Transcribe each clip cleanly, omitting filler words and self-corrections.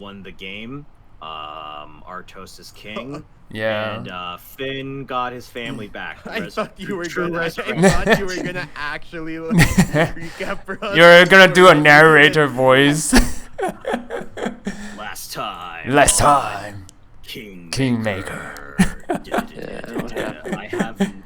won the game. Artos is king. Yeah. And Finn got his family back. I thought you were true gonna. I resurrection. thought you were gonna actually like, recap for us. You're gonna do a narrator voice. Last time. Last time. Kingmaker.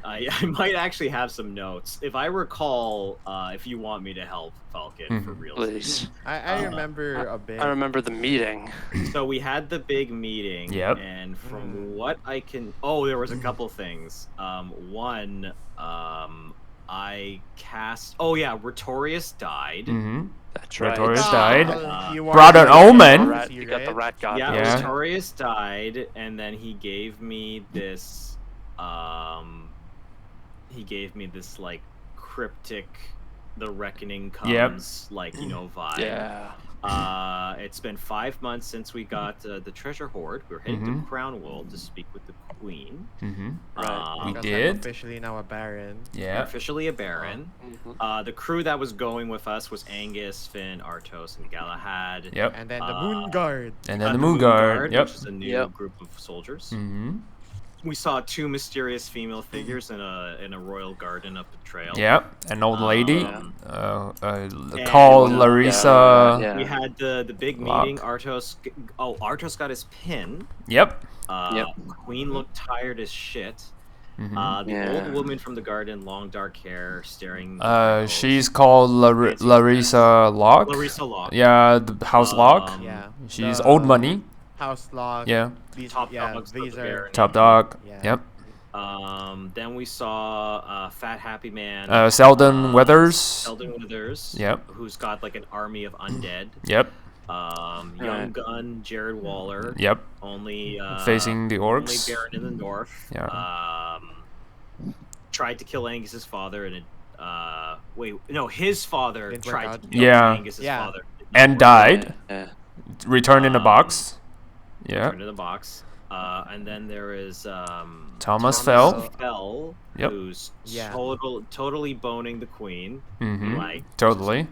I might actually have some notes. If I recall, if you want me to help Falcon for real. Please. I remember a bit. I remember the meeting. So we had the big meeting. Yep. And from what I can, there was a couple things. One, I cast. Oh yeah, Retorius died. Mm-hmm. That's right. Retorius died. You Brought an are- omen. You got the rat god. Yeah, Yeah. Retorius died, and then he gave me this. He gave me this like cryptic, the reckoning comes vibe. Yeah. It's been 5 months since we got the treasure hoard. We're heading to Crown World to speak with the queen. Mm-hmm. Right. We Because did. I'm officially now a baron. Yeah. Officially a baron. The crew that was going with us was Angus, Finn, Artos, and Galahad. Yep. And then the moon guard. And then the Moon Guard. Yep. Which is a new group of soldiers. Mm-hmm. We saw 2 mysterious female figures in a royal garden up the trail. Yep. An old lady. and, Called Laryssa. Yeah. We had the big Locke. meeting. Artos got his pin. Yep. Queen looked tired as shit. Mm-hmm. The old woman from the garden, long dark hair, staring. She's called Laryssa Locke. Laryssa Locke. Yeah, the House Locke. Yeah. She's The old money. House Locke. Yeah. These, Top dogs of these the are. Baron. Top dog. Yeah. Yep. Then we saw Fat Happy Man. Selden Weathers. Selden Withers. Yep. Who's got like an army of undead. Yep. Young Gun, Jared Waller. Yep. Only Facing the only orcs. Baron in the north. Yeah. Tried to kill Angus's father and his father Didn't work tried out. to kill Yeah. Angus's Yeah. father. Did not And work. died. Yeah. Returned in a box. Yeah. Turned in the box. And then there is Thomas Fell. Fell, Yep. who's Yeah. totally boning the queen. Mm-hmm. Like Totally.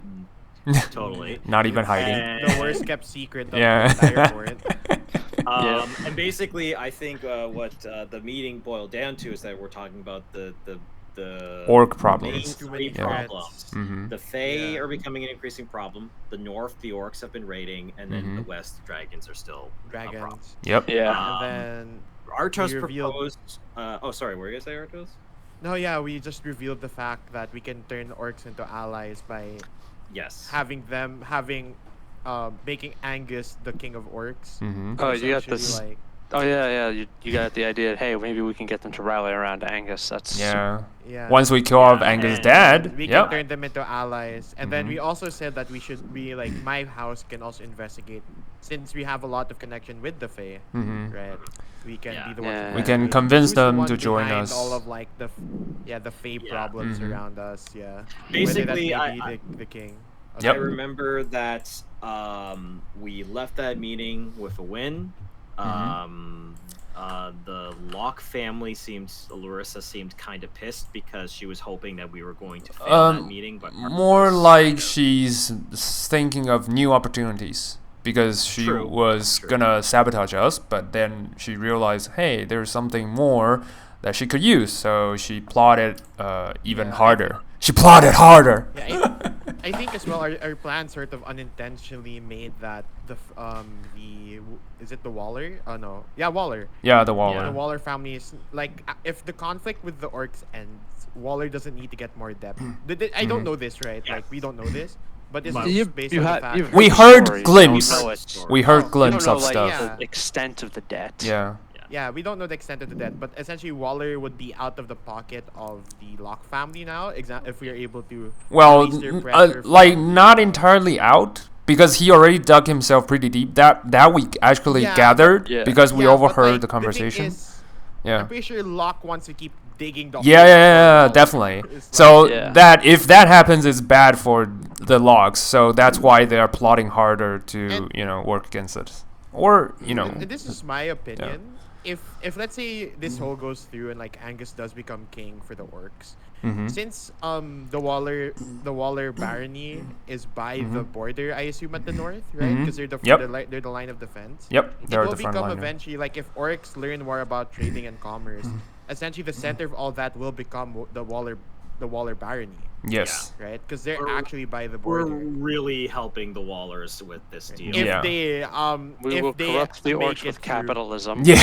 totally. Not even hiding. And, The worst kept secret of Yeah. the entire fort. And basically, I think what the meeting boiled down to is that we're talking about the Orc main problems. three Yeah. problems. Mm-hmm. The Fae Yeah. are becoming an increasing problem. The north, the orcs have been raiding, and then the west, the dragons are still a problem. Dragons. Yep. Yeah. And then Artos we revealed- proposed. Sorry, what were you gonna say, Artos? no, yeah, we just revealed the fact that we can turn orcs into allies by Yes. making Angus the king of orcs. Mm-hmm. Oh, you got Essentially, this. like, Oh yeah. You got the idea. Hey, maybe we can get them to rally around Angus. That's Yeah. yeah. Once we kill off Angus' and dad. We Yep. can turn them into allies, and then we also said that we should be like my house can also investigate, since we have a lot of connection with the Fae, Mm-hmm. right? We can Yeah. be the ones. Yeah. who We can investigate convince who's the them one to join behind us. All of like the Fae Yeah. problems Mhm. around us. Yeah. Basically, Whether that may I- be the king. Yep. I remember that we left that meeting with a win. The Locke family Laryssa seemed kind of pissed because she was hoping that we were going to fail that meeting, but More like she's thinking of new opportunities because she True. was True. gonna sabotage us, but then she realized, hey, there's something more that she could use, so she plotted even Yeah. harder. She plotted harder. Yeah, I think as well our plan sort of unintentionally made that is it the Waller? Oh no, yeah, Waller. Yeah, the The Waller. Waller family is like if the conflict with the orcs ends, Waller doesn't need to get more depth. I don't know this, right? Yeah. Like we don't know this, but this Well, is You- based you on ha- the fact. you've We the heard stories, glimpse. You don't know it. We heard Oh. glimpse you don't of know, like, stuff. the extent of the debt. Yeah. Yeah, we don't know the extent of the debt, but essentially Waller would be out of the pocket of the Locke family now. If we are able to Well, release their pressure like not entirely out because he already dug himself pretty deep. That we actually Yeah. gathered Yeah. because we Yeah, but, overheard like, the thing conversation. is, Yeah. I'm pretty sure Locke wants to keep digging the Yeah, hole yeah, for yeah, Waller. definitely. It's So like- Yeah. that if that happens, it's bad for the logs. So that's why they are plotting harder to And- work against it, or and this is my opinion. if let's say this whole goes through and like Angus does become king for the orcs, Mm-hmm. since the Waller barony is by the border, I assume at the north, right? Because Yep. they're the line of defense. Yep. It They're will the front become line. eventually like if orcs learn more about trading and commerce, essentially the center of all that will become the Waller barony, Yes. right? Because they're We're- actually by the We're border. really helping the Wallers with this deal. If Yeah. they We if will they corrupt the make orcs it with through- capitalism. Yeah.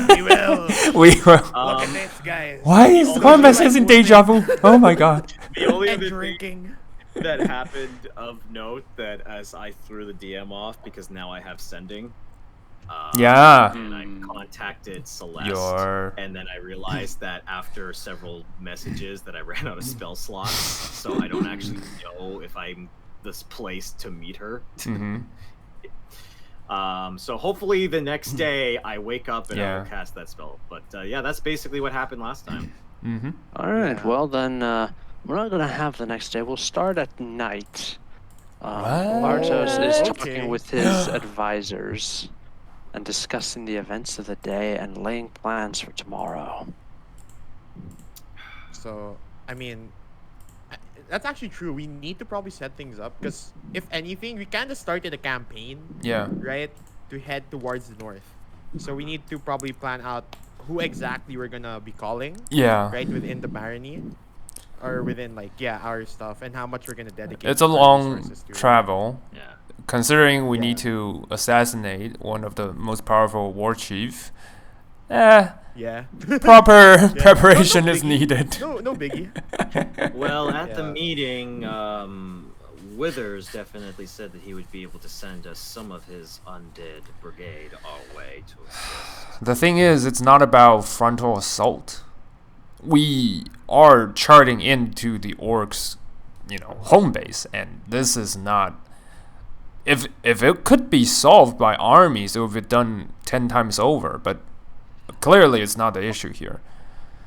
We will. We will. Look at this, guys. Why is only am I like sensing deja vu? Oh my god. The only And other thing drinking. that happened of note that as I threw the DM off because now I have sending. Yeah. And I contacted Celeste, Your. and then I realized that after several messages that I ran out of spell slots, so I don't actually know if I'm this place to meet her. Mm-hmm. So hopefully the next day I wake up and I Yeah. will cast that spell. But yeah, that's basically what happened last time. Mm-hmm. All right. Yeah. Well, then we're not gonna have the next day. We'll start at night. What? Artos is Okay. talking with his advisors and discussing the events of the day and laying plans for tomorrow. So, I mean, that's actually true. We need to probably set things up because, if anything, we kind of started a campaign, Yeah. right, to head towards the north. So we need to probably plan out who exactly we're gonna be calling, Yeah. right, within the barony, or within our stuff, and how much we're gonna dedicate. It's a our long resources to. travel. Yeah. Considering we need Yeah. to assassinate one of the most powerful war chief, Yeah. proper Yeah. preparation No is biggie. needed. No biggie. Well, at the Yeah. meeting, Withers definitely said that he would be able to send us some of his undead brigade our way to assist. The thing is, it's not about frontal assault. We are charting into the orcs, home base, and this is not. If it could be solved by armies, it would be done 10 times over. But clearly, it's not the issue here.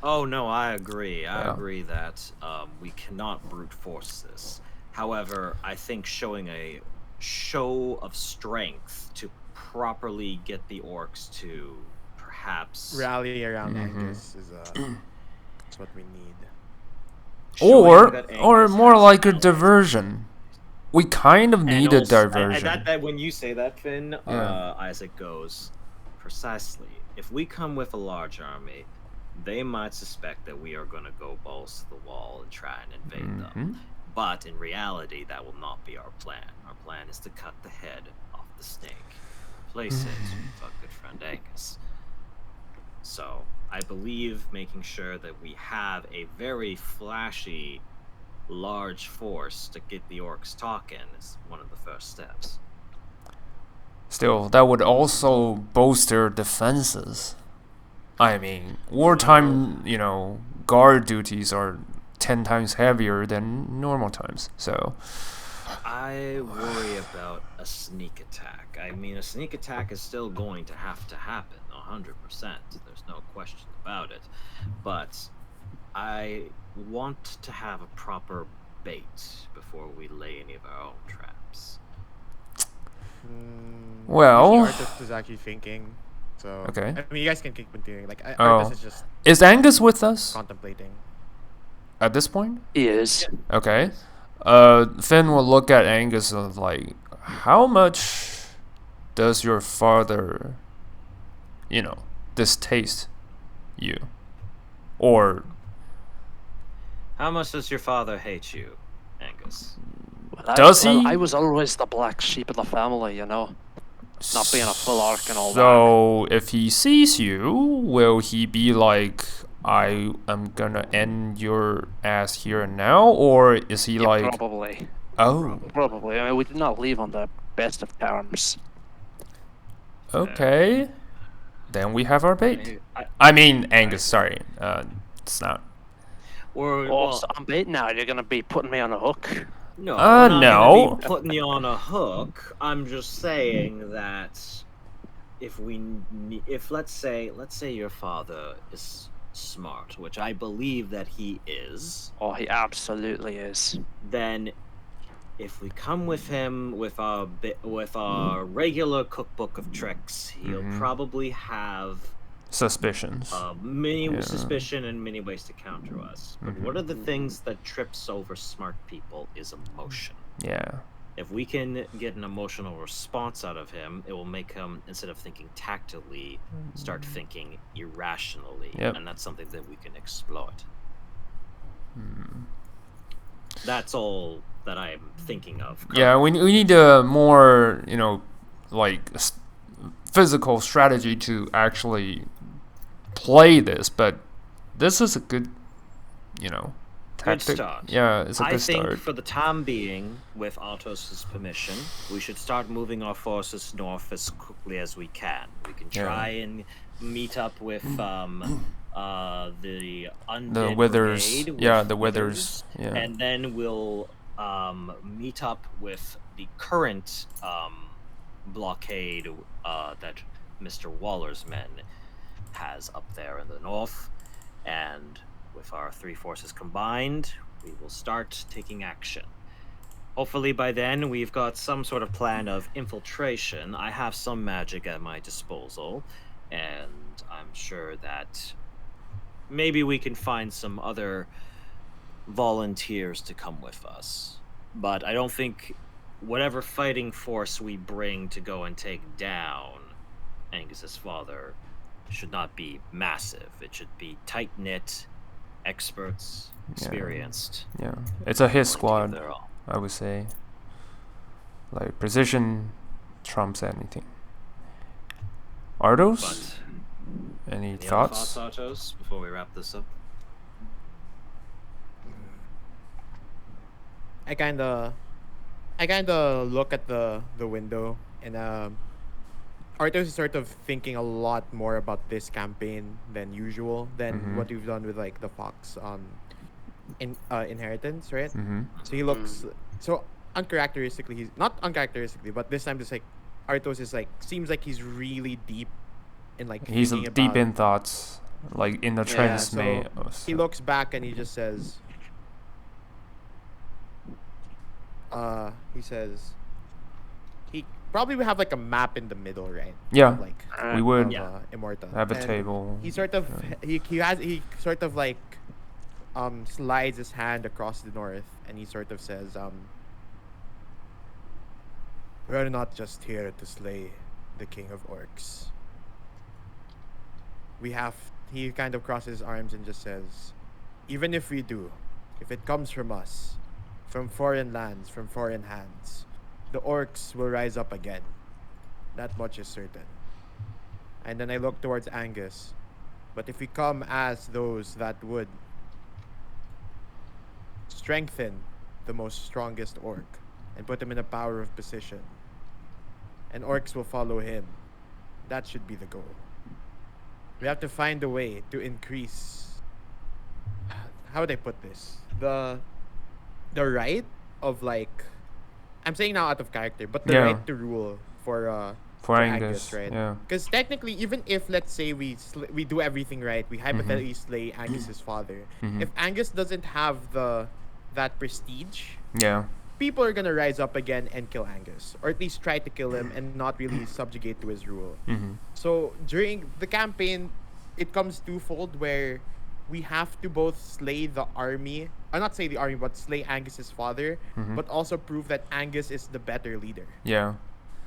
Oh no, I agree. I Yeah. agree that we cannot brute force this. However, I think showing a show of strength to properly get the orcs to perhaps Rally around Mhm. Angus is what we need. Or that or Angus more has like a allies. diversion. We kind of And need a also- and diversion. that when you say that, Finn, Yeah. Isaac goes, precisely. If we come with a large army, they might suspect that we are going to go balls to the wall and try and invade them. Mhm. But in reality, that will not be our plan. Our plan is to cut the head off the snake, place it with our good friend Angus. So I believe making sure that we have a very flashy, large force to get the orcs talking is one of the first steps. Still, that would also bolster defenses. I mean, wartime, guard duties are 10 times heavier than normal times. So, I worry about a sneak attack. I mean, a sneak attack is still going to happen, 100%. There's no question about it. But I want to have a proper bait before we lay any of our own traps. Well- Artis is actually thinking. So Okay. I mean, you guys can keep continuing. Like Oh. Artis is just is Angus with us contemplating. at this point? He is. Okay. Finn will look at Angus and like, how much does your father, distaste you? Or, How much does your father hate you, Angus? Well, Does he? I was always the black sheep of the family, Not being a full orc and all that. so if he sees you, will he be like, I am gonna end your ass here and now? Or is he Yeah, like, probably. oh, Probably. I mean, we did not leave on the best of terms. okay. Then we have our bait. I- I mean, Angus, sorry. It's not. Or Oh, well, so I'm baiting now. You're gonna be putting me on a hook. no, we're not gonna no. be putting you on a hook. I'm just saying that if let's say your father is smart, which I believe that he is, Oh, he absolutely is. then if we come with him with our regular cookbook of tricks, he'll Mhm. probably have suspicions. Many Yeah. suspicion and many ways to counter us. But one of the things that trips over smart people is emotion. Yeah. If we can get an emotional response out of him, it will make him, instead of thinking tactically, start thinking irrationally. Yep. And that's something that we can exploit. That's all that I'm thinking of. Yeah, we need a more, like physical strategy to actually play this, but this is a good, tactic. start. Yeah, it's a I good think start. for the time being, with Artos' permission, we should start moving our forces north as quickly as we can. We can Yeah. try and meet up with the undead The withers, brigade, yeah, with the withers, yeah. and then we'll meet up with the current blockade that Mr. Waller's men has up there in the north, and with our 3 forces combined, we will start taking action. Hopefully by then we've got some sort of plan of infiltration. I have some magic at my disposal, and I'm sure that maybe we can find some other volunteers to come with us. But I don't think whatever fighting force we bring to go and take down Angus's father should not be massive. It should be tight-knit, experts, experienced. Yeah, it's a hit willing to give squad, their all. I would say. Like precision trumps anything. Artos, But any any other thoughts? thoughts, Artos, before we wrap this up? I kind of look at the window, and Artos is sort of thinking a lot more about this campaign than usual, than what we've done with like the Fox inheritance, right? So he looks so uncharacteristically. He's not uncharacteristically, but this time just like Artos is like seems like he's really deep in like He's thinking deep about, in thoughts, like in the trance. so he looks back and he just says, he probably would have like a map in the middle, right? Yeah, Like we would Yeah. Immorta. have a And table. He sort of he sort of like slides his hand across the north, and he sort of says, we're not just here to slay the king of orcs. He kind of crosses his arms and just says, even if we do, if it comes from us, from foreign lands, from foreign hands, the orcs will rise up again. That much is certain. And then I look towards Angus. But if we come as those that would strengthen the most strongest orc and put him in a power of position, and orcs will follow him, that should be the goal. We have to find a way to increase, how would I put this? The right of like, I'm saying now out of character, but the Yeah. right to rule for Angus, right? yeah. Because technically, even if let's say we do everything right, we hypothetically slay Angus's father. If Angus doesn't have that prestige, Yeah, people are gonna rise up again and kill Angus, or at least try to kill him and not really subjugate to his rule. So during the campaign, it comes twofold, where we have to both slay the army, not say the army, but slay Angus's father, but also prove that Angus is the better leader, yeah.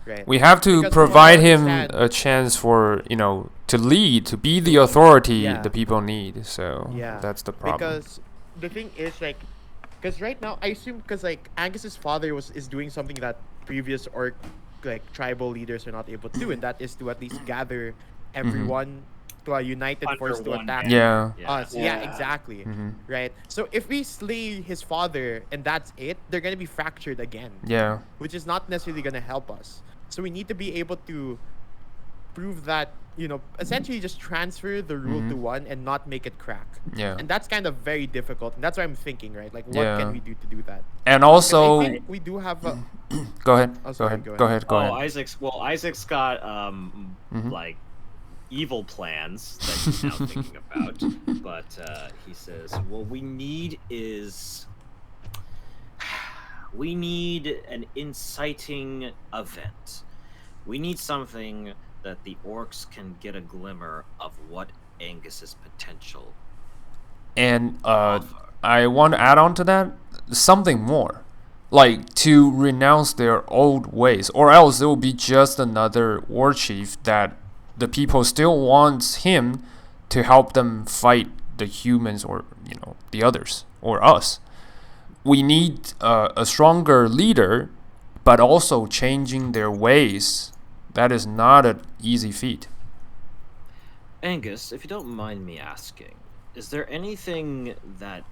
right? We have to Because provide from what I him understand- a chance for, to lead, to be the authority Yeah. the people need. So Yeah, that's the problem. Because the thing is, like, because right now I assume, because like Angus's father is doing something that previous orc like tribal leaders are not able to do, and that is to at least gather everyone to a united Under force to one attack banner. Yeah. us. Yeah, Yeah. exactly. Mhm. Right. So if we slay his father and that's it, they're gonna be fractured again, Yeah. which is not necessarily gonna help us. So we need to be able to prove that, essentially just transfer the rule to one and not make it crack. Yeah. And that's kind of very difficult. And that's what I'm thinking, right? Like, what Yeah. can we do to do that? And And also, I think we do have a... go ahead. Oh, Go sorry, ahead. go Go ahead. ahead. Go Oh, ahead. Isaac's got like evil plans that he's now thinking about. But he says, what we need is we need an inciting event. We need something that the orcs can get a glimmer of what Angus's potential And offer. I want to add on to that something more, like to renounce their old ways, or else it will be just another war chief that the people still wants him to help them fight the humans, or the others, or us. We need a stronger leader, but also changing their ways. That is not an easy feat. Angus, if you don't mind me asking, is there anything that,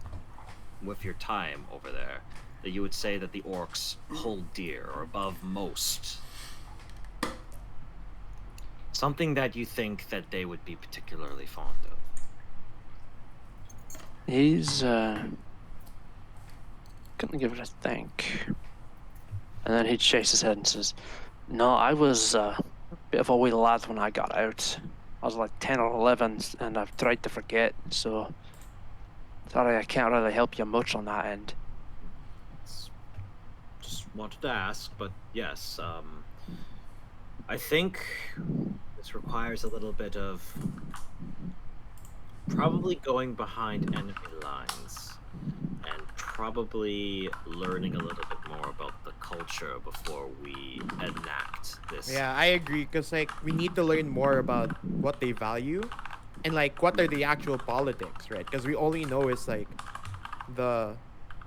with your time over there, that you would say that the orcs hold dear or above most? Something that you think that they would be particularly fond of? He's gonna give it a think. And then he shakes his head and says, "No, I was a bit of a wee lad when I got out. I was like 10 or 11, and I've tried to forget, so sorry I can't really help you much on that end." Just wanted to ask, but yes, I think this requires a little bit of probably going behind enemy lines and probably learning a little bit more about the culture before we enact this. Yeah, I agree, because like we need to learn more about what they value and like what are the actual politics, right? Because we only know is like the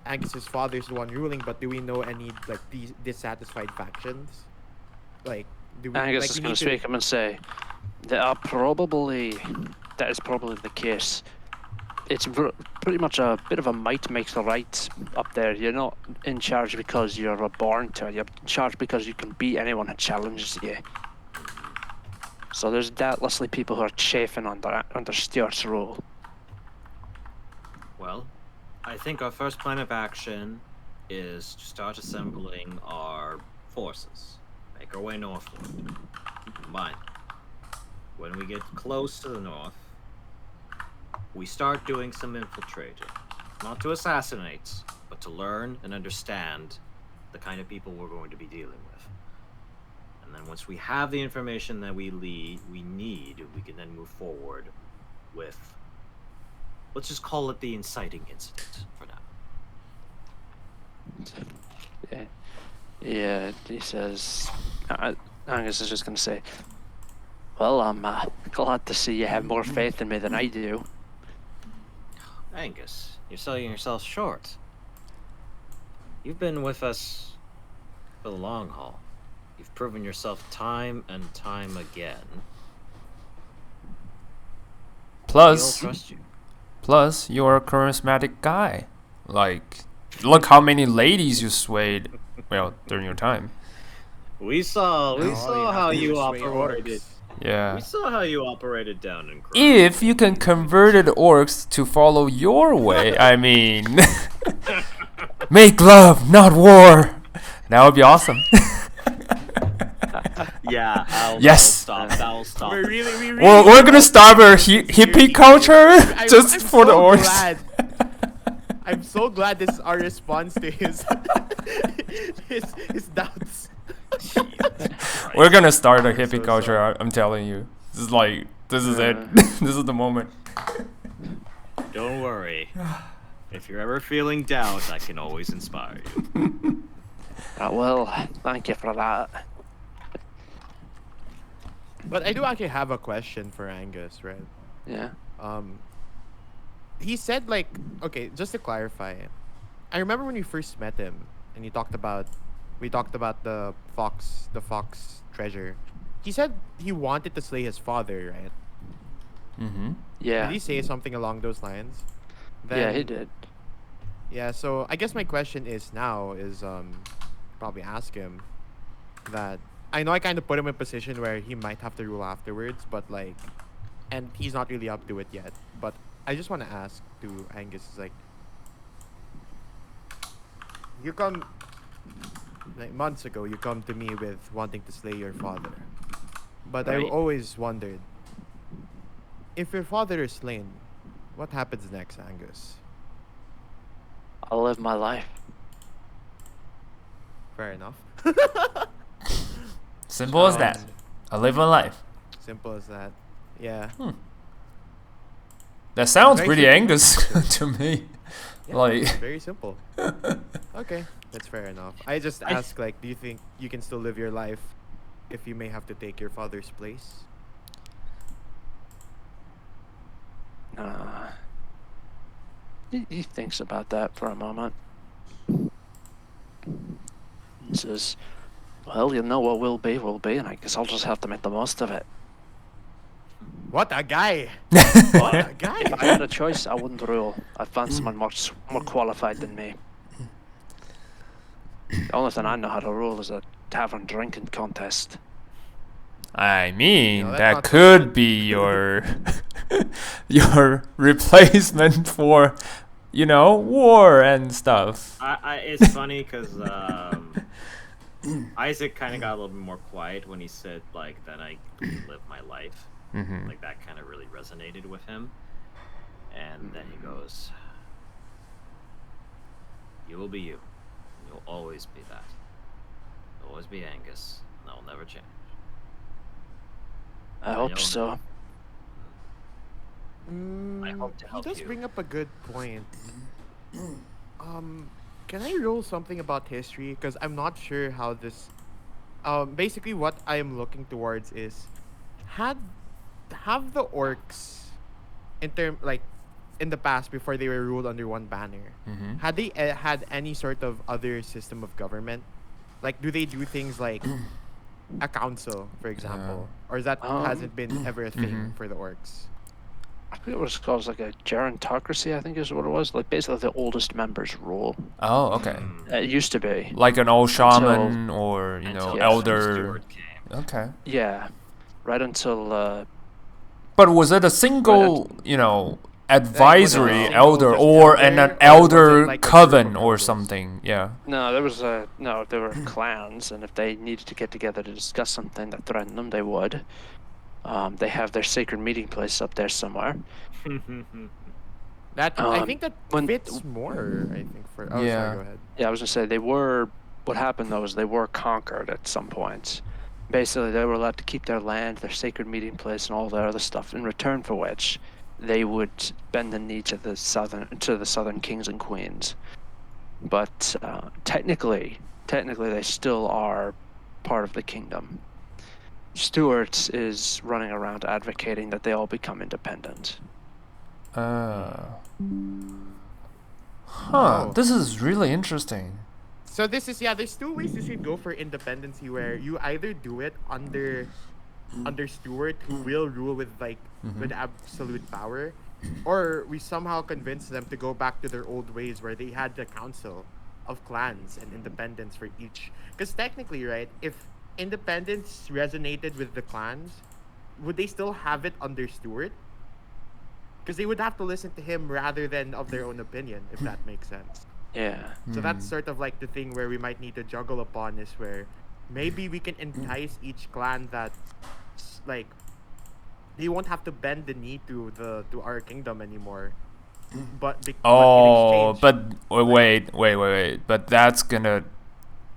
Angus's father is the one ruling, but do we know any like these dissatisfied factions? Like, do we? Angus like, is we going need to speak up and say, that is probably the case. It's pretty much a bit of a might makes the right up there. You're not in charge because you're born to it. You're in charge because you can beat anyone who challenges you. So there's doubtlessly people who are chafing under Stewart's rule. Well, I think our first plan of action is to start assembling our forces. Make our way northward. Keep in mind, when we get close to the north, we start doing some infiltrating. Not to assassinate, but to learn and understand the kind of people we're going to be dealing with. And then once we have the information that we need, we can then move forward with, let's just call it the inciting incident for now. Yeah, he says, Angus is just going to say, "Well, I'm glad to see you have more faith in me than I do." Angus, you're selling yourself short. You've been with us for the long haul. You've proven yourself time and time again. We all Plus, trust you. you're a charismatic guy. Like, look how many ladies you swayed, during your time. We saw Now all have how to do you is sway operated. orcs. Yeah. We saw how you operated down in Crown. If you can converted orcs to follow your way, I mean, make love, not war. That would be awesome. Yeah, Yes. That'll stop. We really We're gonna start a hippie culture just I'm for the so orcs. glad. I'm so glad this is our response to his his doubts. We're gonna start a I'm so hippie culture. sorry. I'm telling you. This is it. This is the moment. Don't worry. If you're ever feeling doubt, I can always inspire you. Well, thank you for that. But I do actually have a question for Angus, right? Yeah. He said like, okay, just to clarify, I remember when we first met him and we talked about the fox treasure. He said he wanted to slay his father, right? Mm-hmm. Yeah. Did he say something along those lines? Yeah, he did. Yeah, so I guess my question is probably ask him that I know I kind of put him in a position where he might have to rule afterwards, but like, and he's not really up to it yet. But I just want to ask to Angus is like, you come like months ago, you come to me with wanting to slay your father, but I Right. always wondered if your father is slain, what happens next, Angus? I'll live my life. Fair enough. Simple as that. I live my life. Simple as that. Yeah. That sounds Very pretty simple. Angus to me. Yeah, Like, very simple. Okay, that's fair enough. I just ask, like, do you think you can still live your life if you may have to take your father's place? He thinks about that for a moment. He says, well, you know what will be, and I guess I'll just have to make the most of it. What a guy! What a guy! If I had a choice, I wouldn't rule. I'd find someone much more qualified than me. The only thing I know how to rule is a tavern drinking contest. I mean, No, that's that not so could bad. be your your replacement for, war and stuff. It's funny because Isaac kind of got a little bit more quiet when he said like that I live my life. Mm-hmm. Like that kind of really resonated with him. And then he goes, "You will be you. You'll always be that. You'll always be Angus. And that will never change." I hope so. I hope to help He does you. bring up a good point. Can I roll something about history? Because I'm not sure how this. Basically, what I am looking towards is, have the orcs, in the past before they were ruled under one banner, Mm-hmm. had they had any sort of other system of government? Like, do they do things like a council, for example, or that hasn't been ever a thing for the orcs? I think it was called like a gerontocracy, I think is what it was. Like basically the oldest members rule. Oh, okay. It used to be. Like an old shaman or, Until elder. Steward came. Okay. Yeah. Right until But was it a single, advisory single elder just or elder, an or was it elder like a group coven of or elders? something? Yeah. no, there was there were clans, and if they needed to get together to discuss something that threatened them, they would. They have their sacred meeting place up there somewhere. That I Um, think that when- fits more. I think for Yeah. sorry, go ahead. Yeah, I was gonna say they were. What happened though is they were conquered at some point. Basically, they were allowed to keep their land, their sacred meeting place, and all their other stuff. In return for which, they would bend the knee to the southern kings and queens. But technically, they still are part of the kingdom. Steward is running around advocating that they all become independent. Oh. This is really interesting. So this is there's two ways you should go for independency, where you either do it under Steward, who will rule with with absolute power, or we somehow convince them to go back to their old ways where they had the council of clans and independence for each. Because technically, right, if independence resonated with the clans, would they still have it under Steward? Because they would have to listen to him rather than of their own opinion, if that makes sense. Yeah. So that's sort of like the thing where we might need to juggle upon, is where maybe we can entice each clan that like they won't have to bend the knee to our kingdom anymore. But in Oh, exchange, but wait. But that's gonna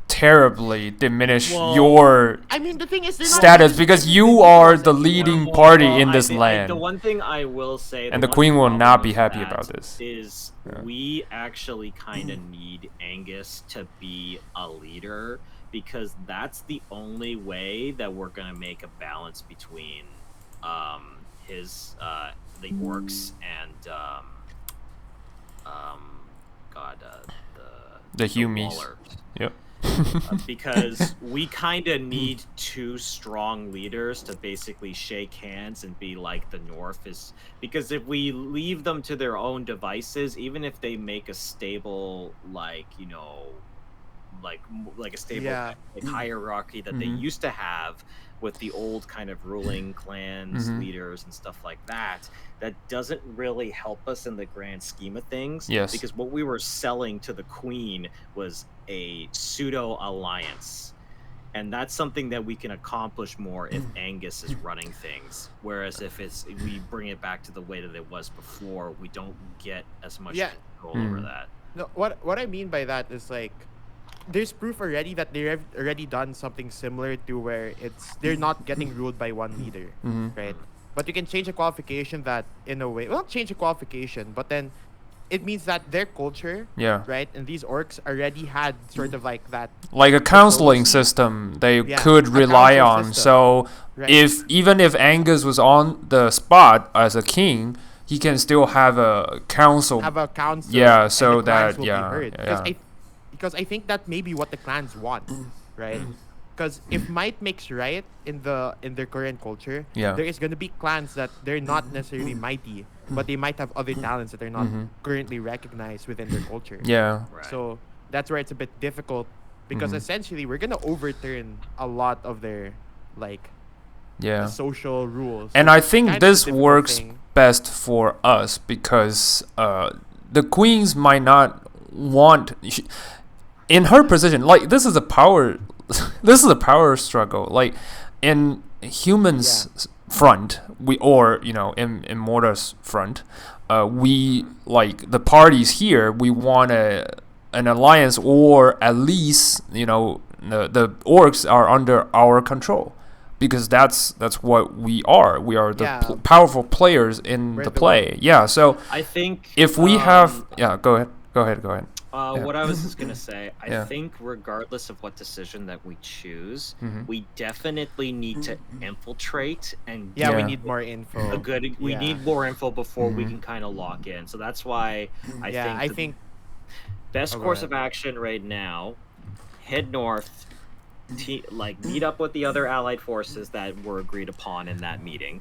terribly diminish Well, your I mean, the thing is, they're not status doing because anything you because are of the the leading Well, party well, in this the land. one thing I will say, And the the one queen will problem not be with happy that about this. Is Yeah. we actually kind of need Angus to be a leader, because that's the only way that we're gonna make a balance between his the orcs and The Humies. Wallers. Yep. Because we kind of need two strong leaders to basically shake hands and be like the North is. Because if we leave them to their own devices, even if they make a stable, like a stable hierarchy that they used to have with the old kind of ruling clans, leaders, and stuff like that, that doesn't really help us in the grand scheme of things. Yes. Because what we were selling to the queen was a pseudo alliance, and that's something that we can accomplish more if Angus is running things. Whereas if we bring it back to the way that it was before, we don't get as much control over that. No, what I mean by that is like, there's proof already that they've already done something similar to where they're not getting ruled by one leader, right? But you can change a qualification that in a way, well, change a qualification, but then it means that their culture, Yeah. right, and these orcs already had sort of like that, Like a counseling diplomacy. system they Yeah, could a rely council on. system, So right? even if Angus was on the spot as a king, he can still have a council. have a council. Yeah, and so the clans that- will yeah, be heard. yeah. Because I think that may be what the clans want, right? Because if might makes right in their current culture, Yeah. there is gonna be clans that they're not necessarily mighty, but they might have other talents that are not currently recognized within their culture. Yeah. Right. So that's where it's a bit difficult because essentially we're gonna overturn a lot of their like Yeah. social rules. And So I it's think kind of a this difficult works thing. best for us because the queens might not want in her position. Like this is a power, this is a power struggle. Like in humans' front, in Morta's front, we like the parties here. We want an alliance, or at least the orcs are under our control. Because that's what we are. We are the Yeah. powerful players in We're the the play. Yeah. So I think if we have, go ahead. What I was just gonna say, I Yeah. think regardless of what decision that we choose, Mhm. we definitely need to infiltrate and Yeah, we Yeah. need more info. we Yeah. need more info before we Mhm. can kind of lock in. So that's why I Yeah, I think think best Oh, go course ahead. of action right now, head north, meet up with the other allied forces that were agreed upon in that meeting,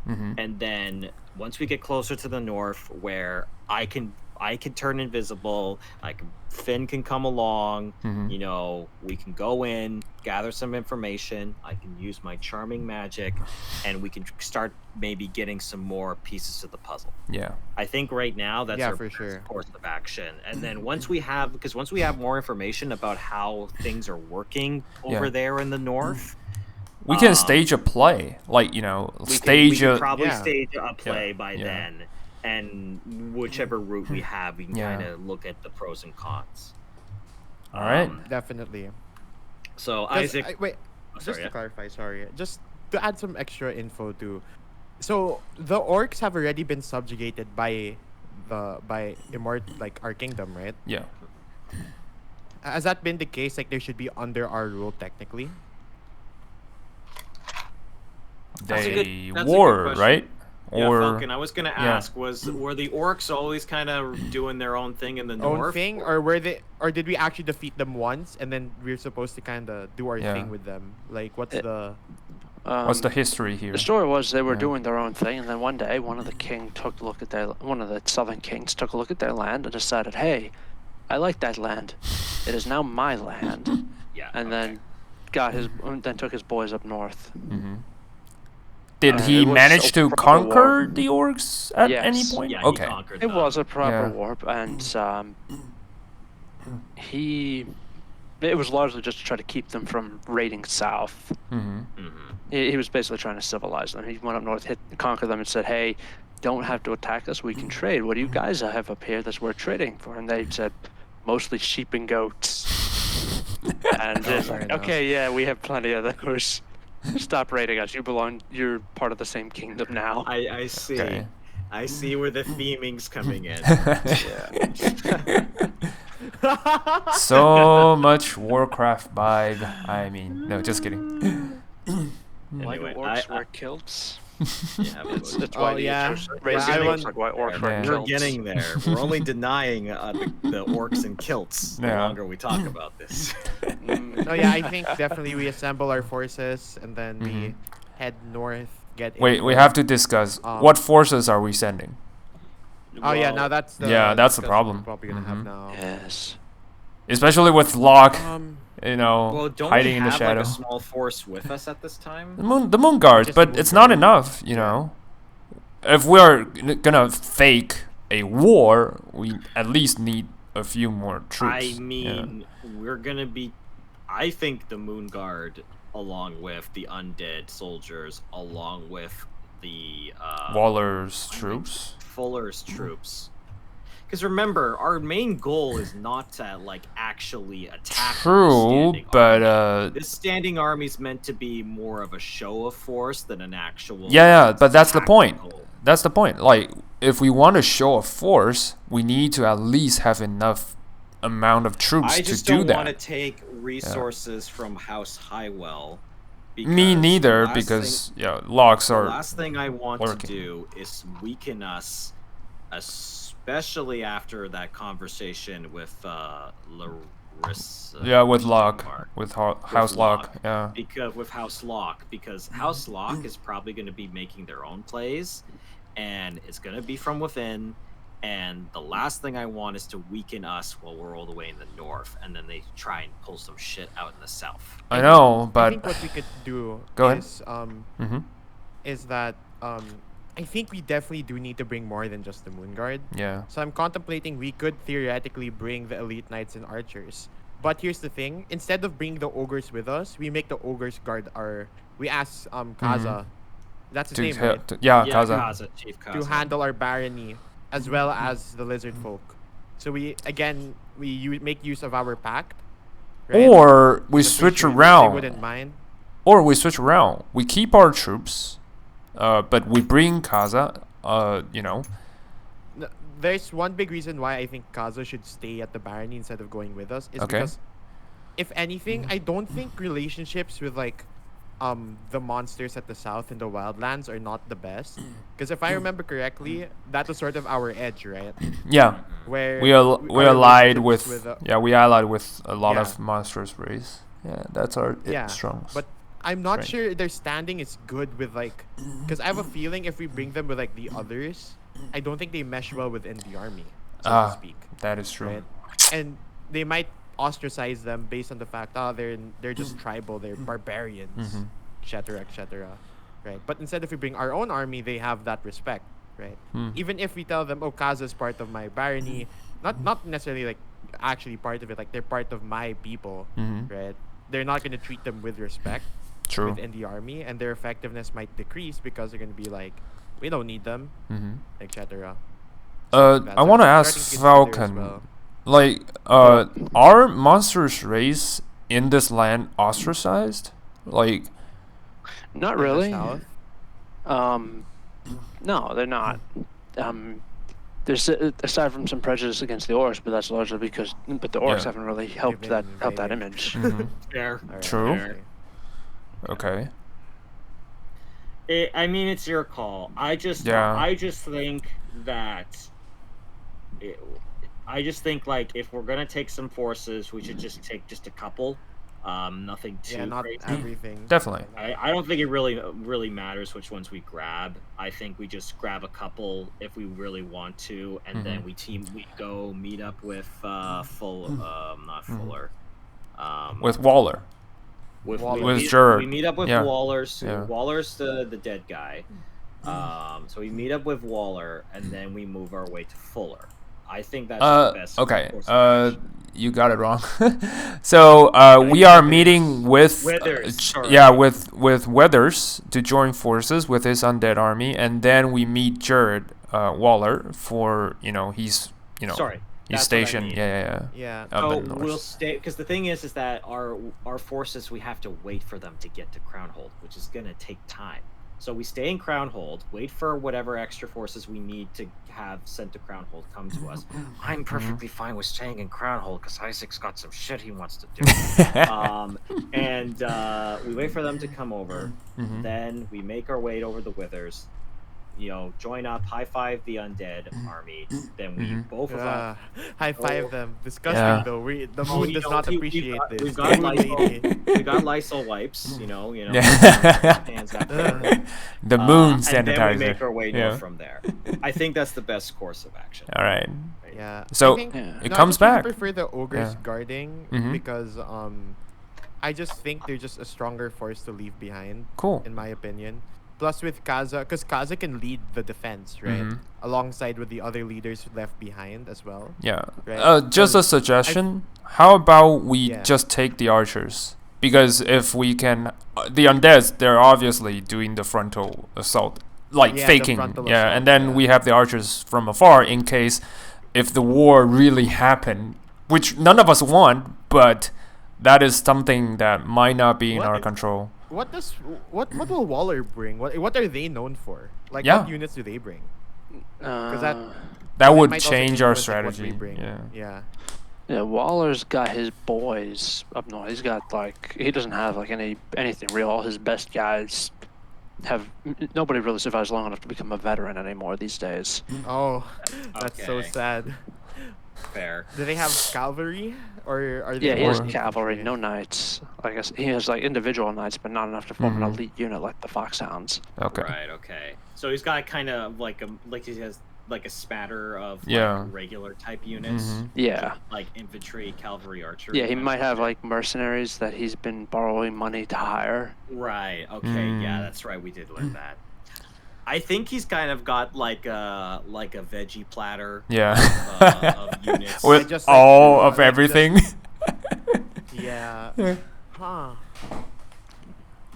Mhm. and then once we get closer to the north, where I can turn invisible, Finn can come along, Mhm. we can go in, gather some information, I can use my charming magic, and we can start maybe getting some more pieces to the puzzle. Yeah. I think right now that's Yeah, our for best sure. course of action. And then once we have more information about how things are working over Yeah. there in the north, We can stage a play, like we can probably Yeah. stage a play by yeah. then. And whichever route we have, we can Yeah. kind of look at the pros and cons. All right. definitely. So 'Cause Isaac, wait, oh, just sorry, to yeah. clarify, sorry, just to add some extra info too. So the orcs have already been subjugated by our kingdom, right? Yeah. Has that been the case? Like they should be under our rule technically. That's a They good- that's a good war, question. right? Yeah, Or Falcon, I was gonna ask, were the orcs always kind of doing their own thing in the Own north? thing, or did we actually defeat them once and then we're supposed to kind of do our Yeah. thing with them? Like what's It- the what's the history here? The story was they were Yeah. doing their own thing, and then one day one of the southern kings took a look at their land and decided, hey, I like that land. It is now my land. Yeah. And okay. then took his boys up north. Hmm. Did It he was manage a to proper conquer war. the orcs at any Yes. point? Yeah, he Okay. conquered It them. was a proper Yeah. warp, and it was largely just to try to keep them from raiding south. Hmm. Mhm. He was basically trying to civilize them. He went up north, conquered them, and said, "Hey, don't have to attack us. We can trade. What do you guys have up here that's worth trading for?" And they said, "Mostly sheep and goats." And it's fair like, enough. "Okay, yeah, we have plenty of those. Stop raiding us. You're part of the same kingdom now." I see. Okay. I see where the theming's coming in. So much Warcraft vibe. I mean, no, just kidding. Why do Anyway, orcs I- wear kilts? Yeah, It's Oh, why the yeah. raising I looks want- like why orcs wear Yeah. We're kilts. getting there. We're only denying the orcs and kilts the Yeah. longer we talk about this. No, yeah, I think definitely we assemble our forces and then we head north. Wait, we have to discuss what forces are we sending? Oh yeah, now that's the Yeah, that's the discussion problem. we're probably gonna have now. Yes. Especially with Locke, Um, Well, don't hiding we in the have shadow. like a small force with us at this time? The moon guards, Just but the it's moon not guard. enough, If we're gonna fake a war, we at least need a few more troops. I mean, we're gonna be. I think the Moon Guard, along with the undead soldiers, along with the Waller's troops. Fuller's troops, Because remember, our main goal is not to like actually attack. True, but this standing army is meant to be more of a show of force than an actual. yeah, but that's the point. tactical. That's the point. Like, if we want to show a force, we need to at least have enough amount of troops I to just do don't that. want to take resources from House Hywel. Me because neither, the last because Locks thing, the are last thing I want working. to do is weaken us, especially after that conversation with Laryssa. with Locke, Mark. with House Locke, yeah. Because with House Locke, because House Locke is probably going to be making their own plays, and it's going to be from within. And the last thing I want is to weaken us while we're all the way in the north, and then they try and pull some shit out in the south. I know, I but think what we could do Go ahead. is that I think we definitely do need to bring more than just the Moon Guard. yeah, So I'm contemplating we could theoretically bring the elite knights and archers. But here's the thing: instead of bringing the ogres with us, we make the ogres guard our. We ask Kaza, that's his name, right? Kaza. Chief To Kaza. handle our barony as well as the lizard folk. So we make use of our pact. Right? Or we I'm switch pretty sure They around. wouldn't mind. Or we switch around. We keep our troops, but we bring Kaza. There's one big reason why I think Kaza should stay at the barony instead of going with us is Okay. because, if anything, I don't think relationships with like the monsters at the south in the wildlands are not the best. Because if I remember correctly, that was sort of our edge, right? Yeah, Where we our allied relationships with we allied with a lot Yeah. of monstrous race. Yeah, that's our strong. But I'm not strength. sure their standing is good with like, because I have a feeling if we bring them with like the others, I don't think they mesh well within the army, so to speak. That is true. Right? And they might ostracize them based on the fact, they're just tribal, they're barbarians, etc. Right? But instead, if we bring our own army, they have that respect, right? Even if we tell them, oh, Kaza is part of my barony, not necessarily like actually part of it, like they're part of my people, right? They're not going to treat them with respect True. within the army, and their effectiveness might decrease because they're going to be like, we don't need them, etc. I want to ask Falcon, like, are monsters race in this land ostracized? Like, Not really. No, they're not. There's aside from some prejudice against the orcs, but that's largely because the orcs haven't really helped that image. Fair. True. Fair. Okay. I mean, it's your call. I just think that. I just think like if we're gonna take some forces, we should just take just a couple. Nothing too not crazy. everything. Definitely. I don't think it really matters which ones we grab. I think we just grab a couple if we really want to, and then we go meet up with not Fuller. With Waller. With Jared. We meet up with Yeah. Waller. So Yeah. Waller's the dead guy. So we meet up with Waller, and then we move our way to Fuller. I think that's the best. Okay. course of action. You got it wrong. So we are meeting with Withers, sorry. with Withers to join forces with his undead army, and then we meet Jared Waller for he's Sorry, he's that's what I stationed. mean. Yeah. Up So in north. we'll stay because the thing is that our forces, we have to wait for them to get to Crownhold, which is gonna take time. So we stay in Crownhold, wait for whatever extra forces we need to have sent to Crownhold come to us. I'm perfectly fine with staying in Crownhold because Isaac's got some shit he wants to do. And we wait for them to come over. Then we make our way over the Withers. Join up, high five the undead army. Then we both of us. High five them. Disgusting Yeah. though. The moon does not appreciate this. We've got Moon Lysol, lady. we got Lysol wipes. Yeah. Hands after. The moon And then we sanitizer. make our way north Yeah. from there. I think that's the best course of action. All right. Yeah. So, I think, it no, comes I back. prefer the ogres Yeah. guarding because I just think they're just a stronger force to leave behind. Cool. In my opinion. Plus with Kaza, because Kaza can lead the defense, right? Alongside with the other leaders left behind as well. Yeah. Right. Just a suggestion. How about we Yeah. just take the archers? Because if we can, the undeads, they're obviously doing the frontal assault, like Yeah, the faking. frontal Yeah, assault, and then yeah. we have the archers from afar in case if the war really happened, which none of us want, but that is something that might not be in What our if- control. What will Waller bring? What are they known for? Like Yeah. what units do they bring? That, that- That It would might also change our influence, like, what we strategy. bring. Yeah. Yeah. yeah, Waller's got his boys up north. He's got like he doesn't have like anything real. All his best guys have nobody really survives long enough to become a veteran anymore these days. Oh, that's so Okay. sad. Fair. Do they have cavalry or are they? Yeah, he has Or- cavalry, infantry? no knights. Like I guess he has like individual knights, but not enough to form an Mhm. elite unit like the Foxhounds. Okay. Right. Okay. So he's got kind of like he has like a spatter of Yeah. like regular type units. Mhm. Yeah. Like infantry, cavalry, archery. Yeah, he that might sort of have thing. like mercenaries that he's been borrowing money to hire. Right. Okay. Yeah, Mm. that's right. We did learn that. I think he's kind of got like a veggie platter Yeah. of units. With just, like, all of like, just- everything. Yeah. Huh.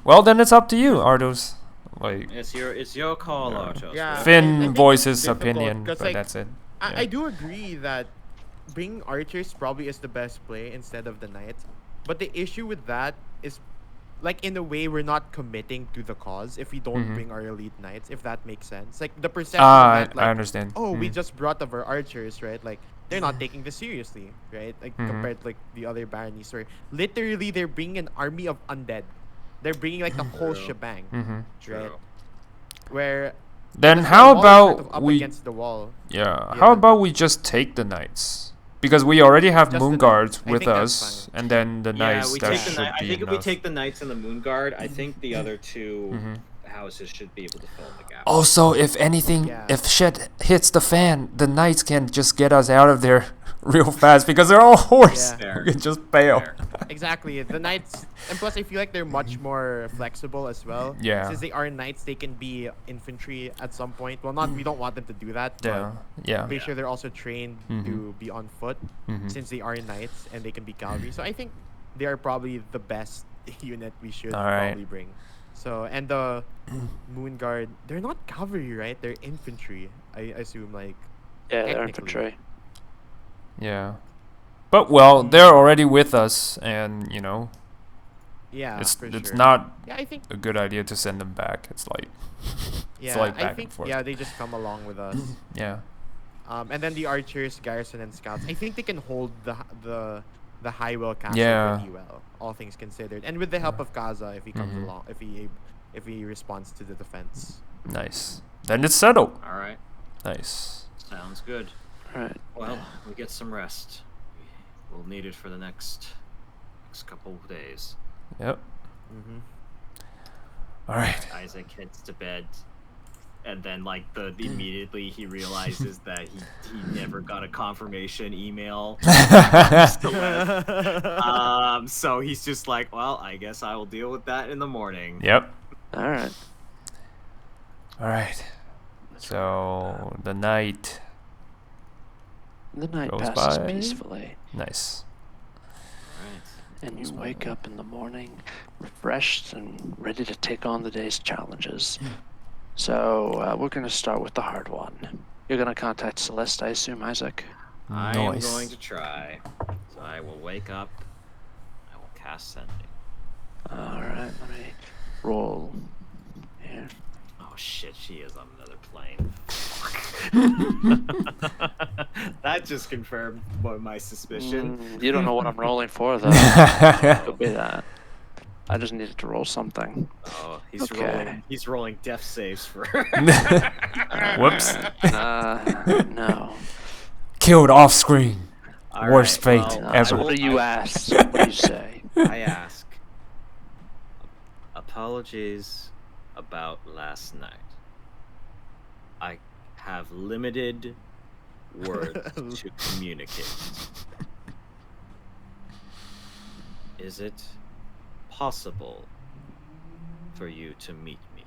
Well, then it's up to you, Artos. Like, It's your call, Yeah. Artos. Yeah. I Finn think voices it's difficult, opinion, 'cause, but like, that's it. I Yeah. do agree that bringing archers probably is the best play instead of the knights. But the issue with that is, like, in a way, we're not committing to the cause if we don't Mhm. bring our elite knights, if that makes sense. Like, the perception Ah, of that, like, I understand. oh, we Mm. just brought over archers, right? Like, they're not taking this seriously, right? Like, Mhm. compared to, like, the other baronies where literally they're bringing an army of undead. They're bringing, like, the whole True. shebang, Mhm. right? True. Where Then the how wall is sort of about up we? against the wall? Yeah. Yeah. How about we just take the knights? Because we already have Just moon the guards knights. I with think that's us, fine. and then the Yeah, knights we that take the should knight. I be think if we enough. take the knights and the moon guard, I think the other two Mhm. houses should be able to fill in the gap. Also, if anything, Yeah. if shit hits the fan, the knights can just get us out of there real fast because they're all horse. Yeah. Fair. We can just bail. Fair. Exactly. The knights, and plus I feel like they're much more flexible as well. Yeah. Since they are knights, they can be infantry at some point. Well, not we don't want them to do that. Yeah. Yeah. But pretty sure they're also trained to be on foot, Mhm. since they are knights and they can be cavalry. So I think they are probably the best unit we should Alright. probably bring. So and the moon guard, they're not cavalry, right? They're infantry. I assume like. Yeah, they're Technically. infantry. Yeah. But well, they're already with us, and you know, Yeah. it's for it's sure. not Yeah, I think. a good idea to send them back. It's like Yeah, like I back and think. forth. Yeah, they just come along with us. yeah. And then the archers, garrison, and scouts. I think they can hold the Hywel castle Yeah. pretty well, all things considered. And with the help of Kaza, if he comes Mhm. along, if he responds to the defense. Nice. Then it's settled. All right. Nice. Sounds good. Right. Well, we get some rest. We'll need it for the next couple of days. Yep. Mm-hmm. All right. Isaac heads to bed, and then like immediately he realizes that he never got a confirmation email. So he's just like, well, I guess I will deal with that in the morning. Yep. All right. All right. So the night. The night Goes passes by. peacefully, Nice. Right. and you wake up in the morning refreshed and ready to take on the day's challenges. So we're going to start with the hard one. You're going to contact Celeste, I assume, Isaac? I am Nice. going to try. So I will wake up. I will cast sending. All right, let me roll here. Oh shit, she is on another plane. That just confirmed my suspicion. You don't know what I'm rolling for, though. Could be that. I just needed to roll something. Oh, he's Okay. rolling death saves for Whoops. No. Killed off screen. All Worst fate well, ever. What do you ask? What do you say? I ask. Apologies about last night. I have limited words to communicate. Is it possible for you to meet me?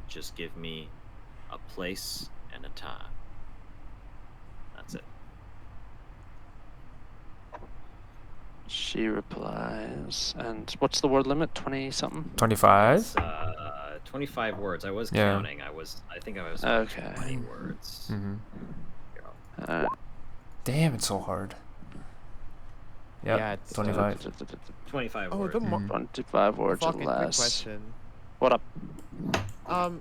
Just give me a place and a time. That's it. She replies, and what's the word limit? 20 something? 25. It's 25 words. I was Yeah. counting. I think I was Okay. 20 words. Mm-hmm. Here, Damn, it's so hard. Yep, Yeah, it's, 25. 25 Oh, words. the 25 words or fucking quick less. question. What up?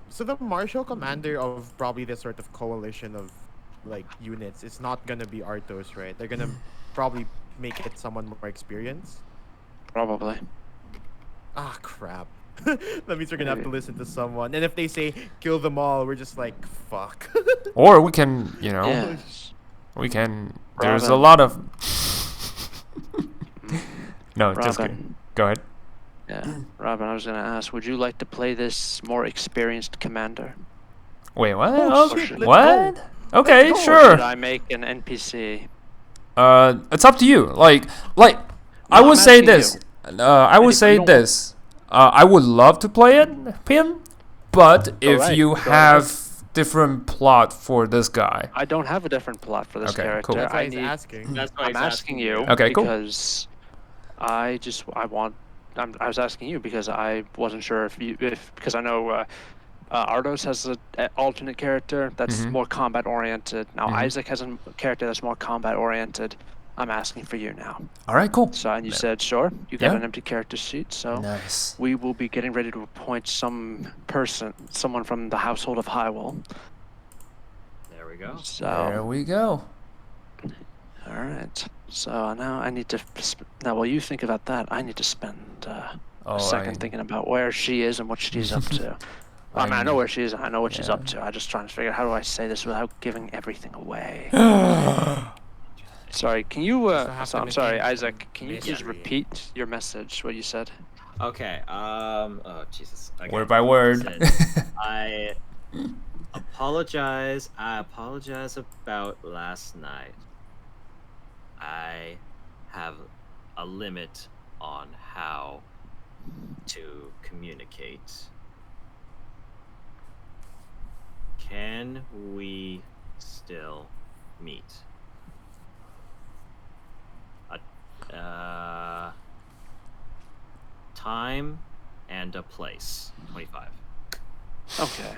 So the martial commander of probably this sort of coalition of like units is not gonna be Artos, right? They're gonna probably make it someone more experienced. Probably. Ah, crap. That means we're gonna have to listen to someone. And if they say kill them all, we're just like fuck. Or we can, Yes. we can. There's a Robin. lot of. No, just Robin. kidding. Go ahead. Yeah. Robin, I was going to ask, would you like to play this more experienced commander? Wait, what? Oh, Okay, shit, let's what? Okay, Let's go. sure. Should I make an NPC? It's up to you. Like, I No, would I'm say asking this. I would if you say don't- this. I would love to play it, him, but if Alright, you go ahead. have different plot for this guy. I don't have a different plot for this Okay, character. cool. That's why I he's need. asking. That's why I'm he's asking you Okay, cool. because I was asking you because I wasn't sure because I know Artos has an alternate character that's Mhm. more combat oriented. Now Mhm. Isaac has a character that's more combat oriented. I'm asking for you now. All right, cool. So and you said sure. You got Yeah. an empty character sheet. So Nice. we will be getting ready to appoint someone from the household of Hywel. There we go. So There we go. all right. So now I need to. Now, while you think about that, I need to spend Oh, a second thinking about where she is and what she's up to. I mean, I know where she is. And I know what she's Yeah. up to. I'm just trying to figure out how do I say this without giving everything away. Sorry. Can you? have So to I'm sorry, maintain Isaac. Can you please mystery. repeat your message? What you said? Okay. Oh Jesus. Okay. Word by word. Said, I apologize. I apologize about last night. I have a limit on how to communicate. Can we still meet? Time and a place. 25. Okay.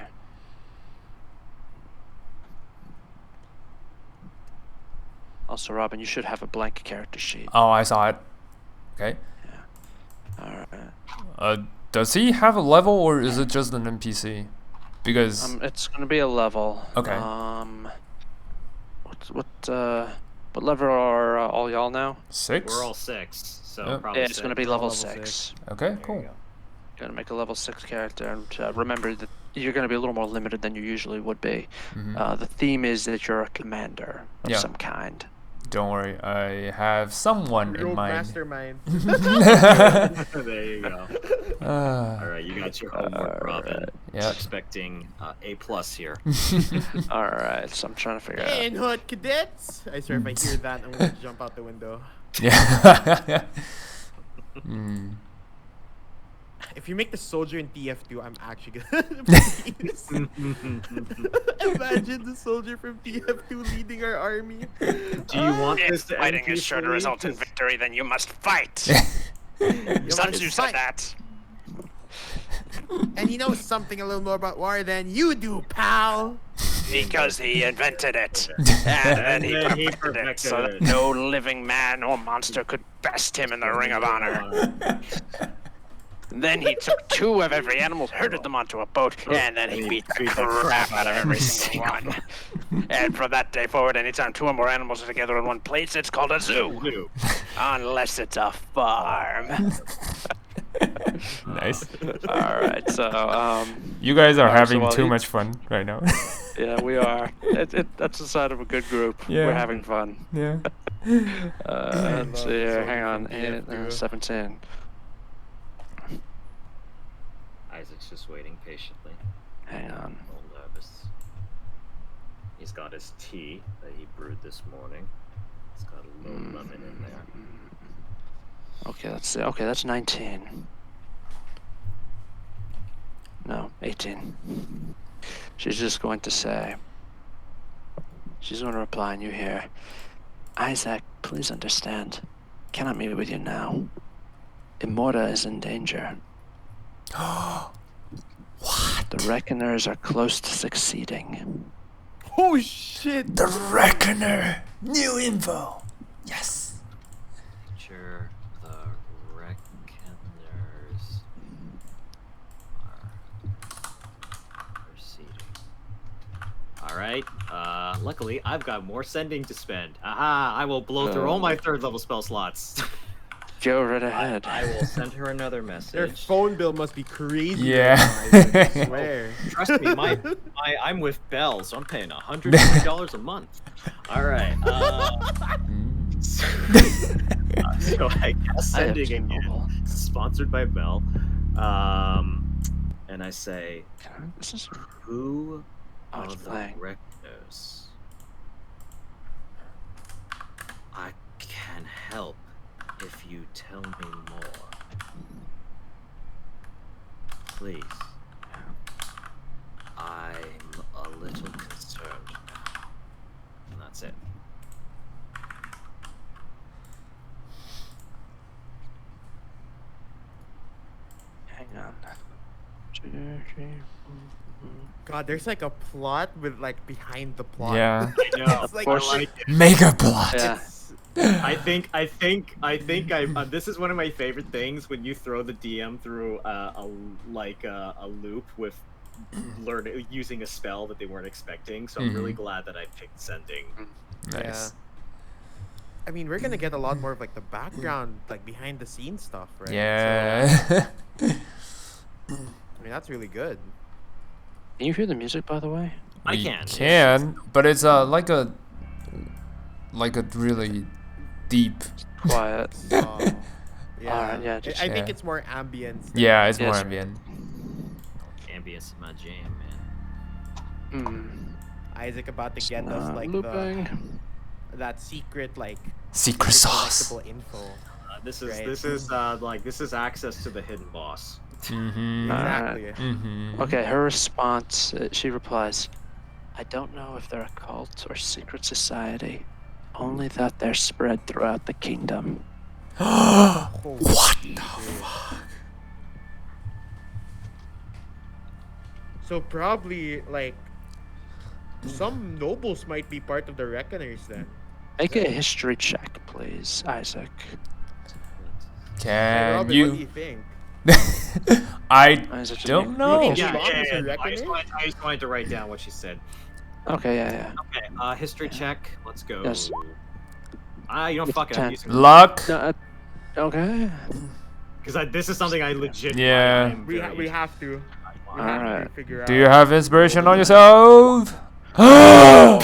Also, Robin, you should have a blank character sheet. Oh, I saw it. Okay. All right. Does he have a level or is it just an NPC? Because It's gonna be a level. Okay. What level are all y'all now? 6. We're all 6, so Yep. probably Yeah, it's gonna six. be We're all level level 6. Okay, There cool. you go. Gonna make a level 6 character, and remember that you're gonna be a little more limited than you usually would be. Mhm. The theme is that you're a commander of Yeah. some kind. Don't worry, I have someone in Rogue mind. mastermind. There you go. Uh, All right, you got your homework, Robin. Yeah. Expecting A+ here. All right, so I'm trying to figure out. Manhood cadets. I swear, if I hear that, I'm gonna jump out the window. Yeah. Hmm. If you make the soldier in TF2, I'm actually gonna. Please. Imagine the soldier from TF2 leading our army. Do you want this to end peacefully? victory, then you must fight. You Sun must Tzu fight. said that. And he knows something a little more about war than you do, pal. Because he invented it. And then he perfected so that it. no living man or monster could best him in the Ring of Honor. Then he took 2 of every animal, herded them onto a boat, and then he beat the crap out of every single one. And from that day forward, anytime 2 or more animals are together in one place, it's called a zoo. Unless it's a farm. Nice. Alright, so, You guys are Alright, so having while too he- much fun right now. yeah, we are. That's the sign of a good group. Yeah. We're having fun. Yeah. Let's see here, hang on. Soldier from TF2. 17. Isaac's just waiting patiently. Hang on. A little nervous. He's got his tea that he brewed this morning. It's got a little lemon in there. Okay, let's see. Okay, that's 19. No, 18. She's just going to say, she's going to reply, and you hear, Isaac, please understand. Cannot meet with you now. Immorta is in danger. What? The Reckoners are close to succeeding. Oh shit! The Reckoner. New info. Yes. Nature, the reckoners are proceeding. Alright, luckily I've got more sending to spend. Aha, I will blow through all my 3rd level spell slots. Go right ahead. I will send her another Their message. phone bill must be crazy. Yeah. I swear. Trust me, I'm with Bell, so I'm paying $120 a month. Alright, so I guess I have sending T-Mobile. again, sponsored by Bell. And I say, This is who Oh, are it's the playing. reckoners? I can help if you tell me more. Please. I'm a little concerned now. And that's it. hang on. God, there's like a plot with like behind the plot. Yeah. I know. It's like, I like it. Mega plot. Yeah. I think this is one of my favorite things when you throw the DM through a loop with using a spell that they weren't expecting. So I'm really glad that I picked sending. Nice. I mean, we're gonna get a lot more of like the background, like behind the scenes stuff, right? Yeah. So, I mean, that's really good. Can you hear the music, by the way? I We can. but it's like a really deep. Quiet. So, yeah. Alright, yeah, I just- think yeah. it's more ambience. Yeah, it's more Yes. ambient. Ambience is my jam, man. Isaac about to get us Not like looping. that secret like Secret sauce. collectible info. This Right. is access to the hidden boss. Mm-hmm. Exactly. Mm-hmm. Okay, her response, she replies, I don't know if they're a cult or secret society, only that they're spread throughout the kingdom. What the fuck? So probably like some nobles might be part of the Reckoners then. Make a history check, please, Isaac. Hey, Can Robin, what do you think? I Isaac, don't know. think- Yeah, Locke is a I reckoner? just wanted to write down what she said. Okay, yeah. Okay, history check. Let's go. Yes. You know, It's fuck it. 10. I'm using Luck. No, okay. because this is something I legit. Yeah. I'm We very- have to. We Wow. have to Alright. figure out. Do you have inspiration on yourself? Alright.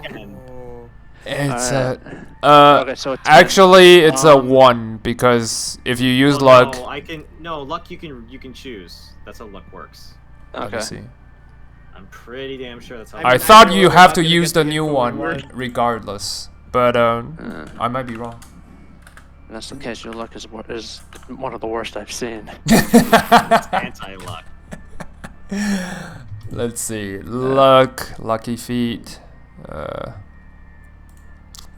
10. Oh, It's Alright. a Okay, so it's 10. actually it's a 1 because if you use luck. No, luck. You can choose. That's how luck works. Let me Okay. see. I'm pretty damn sure that's how. I I mean, thought I you know have we're to not gonna use get the the new info one word. regardless, but I might be wrong. If that's the case, your luck is one of the worst I've seen. It's anti-luck. Let's see. Luck, lucky feet,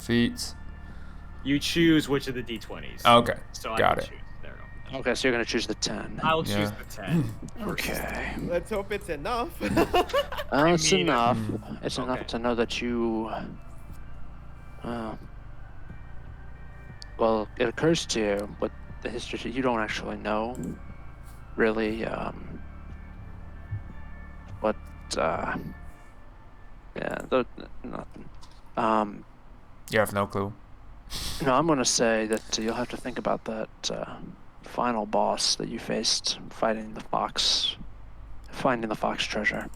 feet. You choose which of the d20s. Okay, So got I it. can choose. There we go. Okay, so you're gonna choose the 10. I'll choose Yeah. the 10. Okay. let's hope it's enough. It's mean, enough. It's enough okay. to know that you. Well, it occurs to you, but the history you don't actually know, really. But yeah, nothing. You have no clue. No, I'm gonna say that you'll have to think about that final boss that you faced fighting the fox, finding the fox treasure.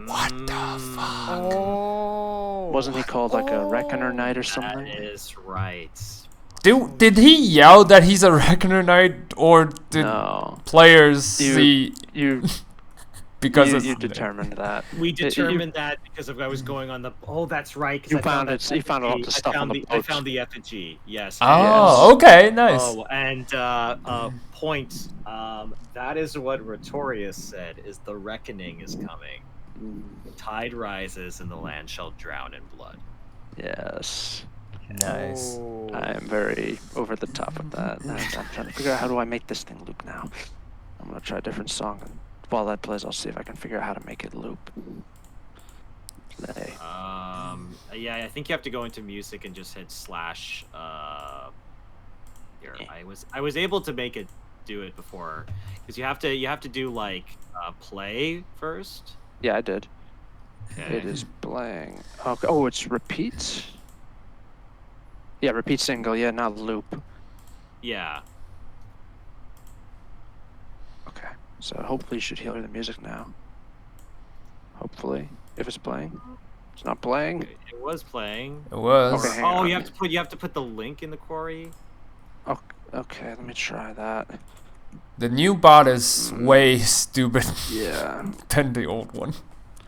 What the fuck? Oh. Wasn't he called like a Reckoner Knight or That something? is right. Did he yell that he's a Reckoner Knight, or did No, players You- see you because you, it's you determined that. We You- determined that because I was going on the. Oh, that's right. 'cause You I found that it- you found all effigy. the stuff on the I boat. found the effigy. Yes. Oh, okay, nice. Oh, and point. That is what Rhetorius said. Is the reckoning is coming. The tide rises and the land shall drown in blood. Yes, Nice. Oh. I am very over the top of that. And I'm trying to figure out how do I make this thing loop now. I'm gonna try a different song. And while that plays, I'll see if I can figure out how to make it loop. play? Yeah, I think you have to go into music and just hit slash. Here, I was able to make it do it before, because you have to do like play first. Yeah, I did. Okay. It is playing. Okay. Oh, it's repeat. Yeah, repeat single. Yeah, not loop. Yeah. Okay. So hopefully you should hear the music now. Hopefully, if it's playing. It's not playing. It was playing. It was. Okay, hang Oh, on. you have to put the link in the quarry. Okay, let me try that. The new bot is way stupid Yeah. than the old one.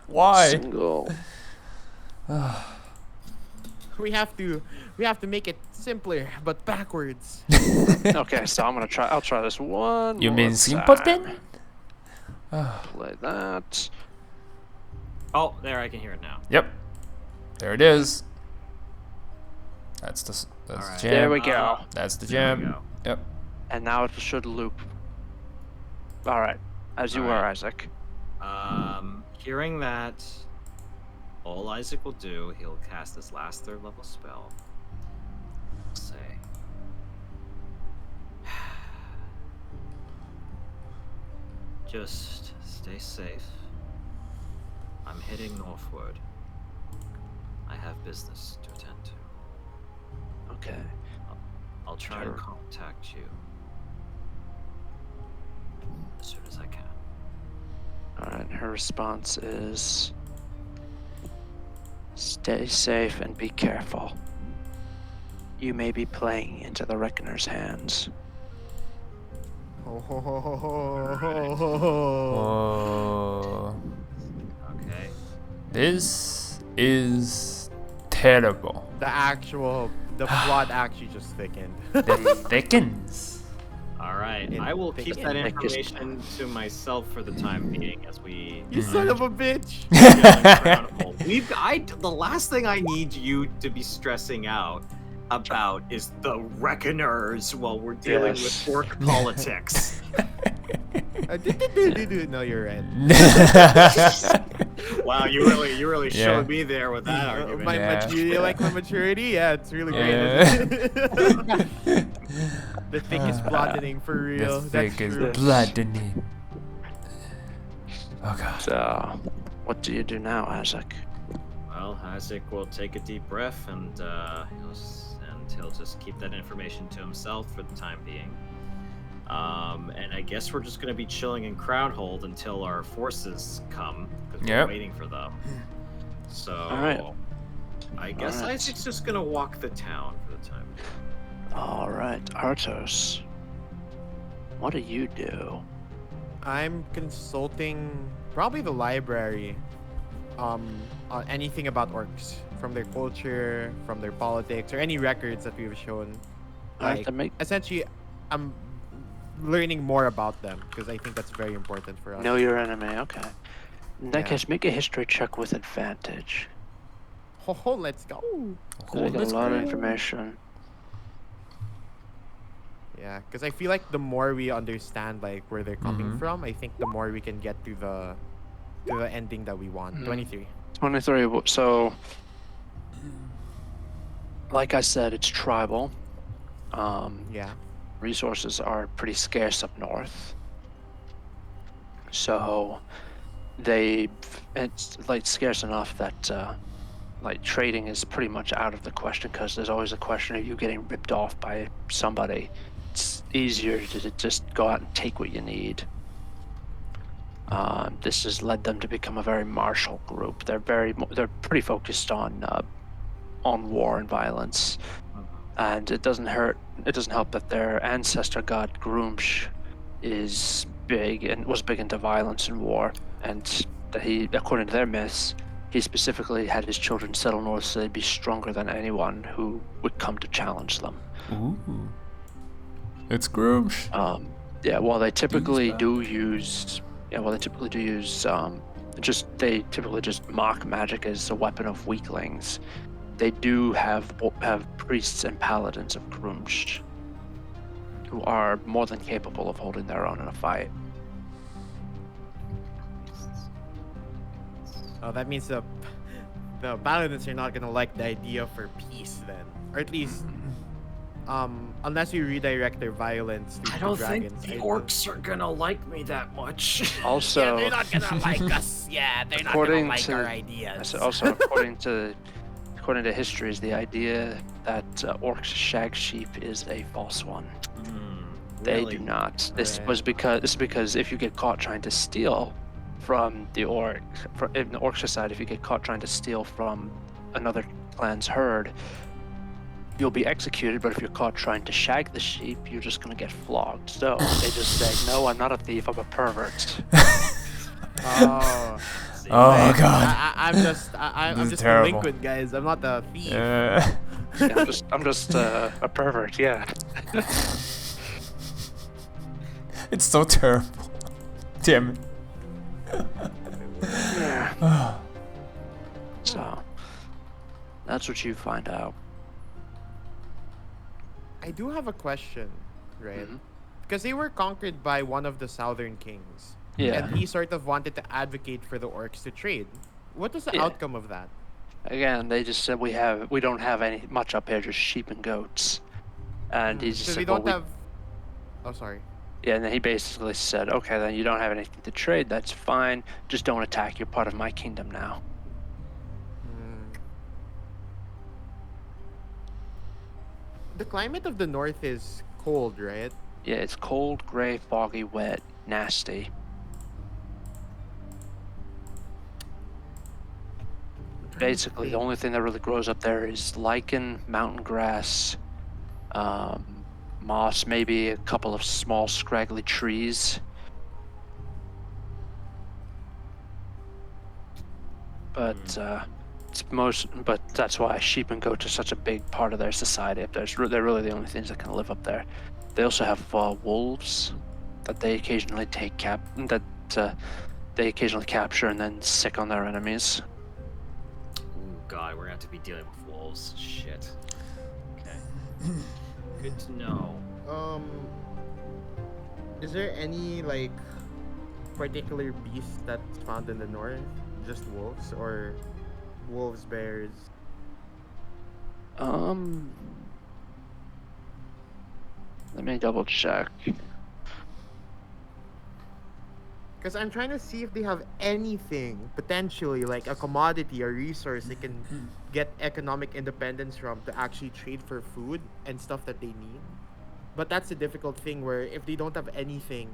Why? Single. We have to make it simpler, but backwards. Okay, so I'll try this one. You more mean time. simpleton? Play that. Oh, there, I can hear it now. Yep. There it is. That's the Alright. jam. There we go. That's the There we jam. go. Yep. And now it should loop. All right, as you were, Alright. Isaac. Hearing that, all Isaac will do, he'll cast this last 3rd level spell. Say. Just stay safe. I'm heading northward. I have business to attend to. Okay. I'll try to contact you as soon as I can. All right. Her response is, "Stay safe and be careful. You may be playing into the Reckoner's hands." Oh. Okay. This is terrible. The plot actually just thickened. It thickens. All right. It I will keep that thickens. information to myself for the time being as we. You son of a bitch! The last thing I need you to be stressing out about is the Reckoners while we're dealing Yes. with orc politics. No, you're right. Wow, you really Yeah. showed me there with that argument. Yeah. You like my maturity? Yeah, it's really great. Yeah. The thickest blotting for real. The That's thick is true. bloody. Oh god. So, what do you do now, Isaac? Well, Isaac will take a deep breath and he'll just keep that information to himself for the time being. And I guess we're just gonna be chilling in Crownhold until our forces come, because Yep. we're waiting for them. So, Alright. I guess Alright. Isaac's just gonna walk the town for the time being. All right, Artos. What do you do? I'm consulting probably the library on anything about orcs, from their culture, from their politics, or any records that we've shown. I have Like, to make essentially, I'm learning more about them because I think that's very important for us. know your enemy. Okay. In that Yeah. case, make a history check with advantage. Oh, let's go. 'Cause I got a lot of information. Yeah, because I feel like the more we understand like where they're coming Mhm. from, I think the more we can get to the ending that we want. 23. 23. So, like I said, it's tribal. Yeah. Resources are pretty scarce up north. So, it's like scarce enough that like trading is pretty much out of the question, because there's always a question of you getting ripped off by somebody. It's easier to just go out and take what you need. This has led them to become a very martial group. They're pretty focused on war and violence, and it doesn't help that their ancestor god Groomsh is was big into violence and war, and that he, according to their myths, he specifically had his children settle north so they'd be stronger than anyone who would come to challenge them. Ooh. It's Grooms. Yeah, while they typically do use, they typically just mock magic as a weapon of weaklings. They do have priests and paladins of Grumsh who are more than capable of holding their own in a fight. Oh, that means the the Baroness are not gonna like the idea for peace then, or at least, unless you redirect their violence to I the don't dragons. think the I orcs are gonna like me that much. Also, they're not gonna like us. Yeah, they're not according gonna like to our ideas. also according to histories, the idea that orcs shag sheep is a false one. They Really? do not. This Right. is because if you get caught trying to steal from the in the orc society, if you get caught trying to steal from another clan's herd, you'll be executed. But if you're caught trying to shag the sheep, you're just gonna get flogged. So they just say, "No, I'm not a thief. I'm a pervert." Oh. See, Oh Man, god. I'm just This I'm is just terrible. delinquent, guys. I'm not the thief. Yeah. Yeah, I'm just a pervert. Yeah. It's so terrible. Damn it. Yeah. So that's what you find out. I do have a question, right? Mhm. Because they were conquered by one of the southern kings. Yeah. And he sort of wanted to advocate for the orcs to trade. What was the Yeah. outcome of that? Again, they just said we don't have any much up here, just sheep and goats. And he just So said, we well, don't have. Oh, sorry. yeah, and then he basically said, okay, then you don't have anything to trade. That's fine. Just don't attack. You're part of my kingdom now. Hmm. The climate of the north is cold, right? Yeah, it's cold, gray, foggy, wet, nasty. Basically, the only thing that really grows up there is lichen, mountain grass, moss, maybe a couple of small, scraggly trees. But but that's why sheep and goats are such a big part of their society up there. They're really the only things that can live up there. They also have wolves that they occasionally they occasionally capture and then sick on their enemies. Oh god, we're gonna have to be dealing with wolves. Shit. Okay. Good to know. Is there any like particular beast that's found in the north? Just wolves or wolves, bears? Let me double check. Because I'm trying to see if they have anything potentially like a commodity or resource they can get economic independence from to actually trade for food and stuff that they need. But that's the difficult thing where if they don't have anything,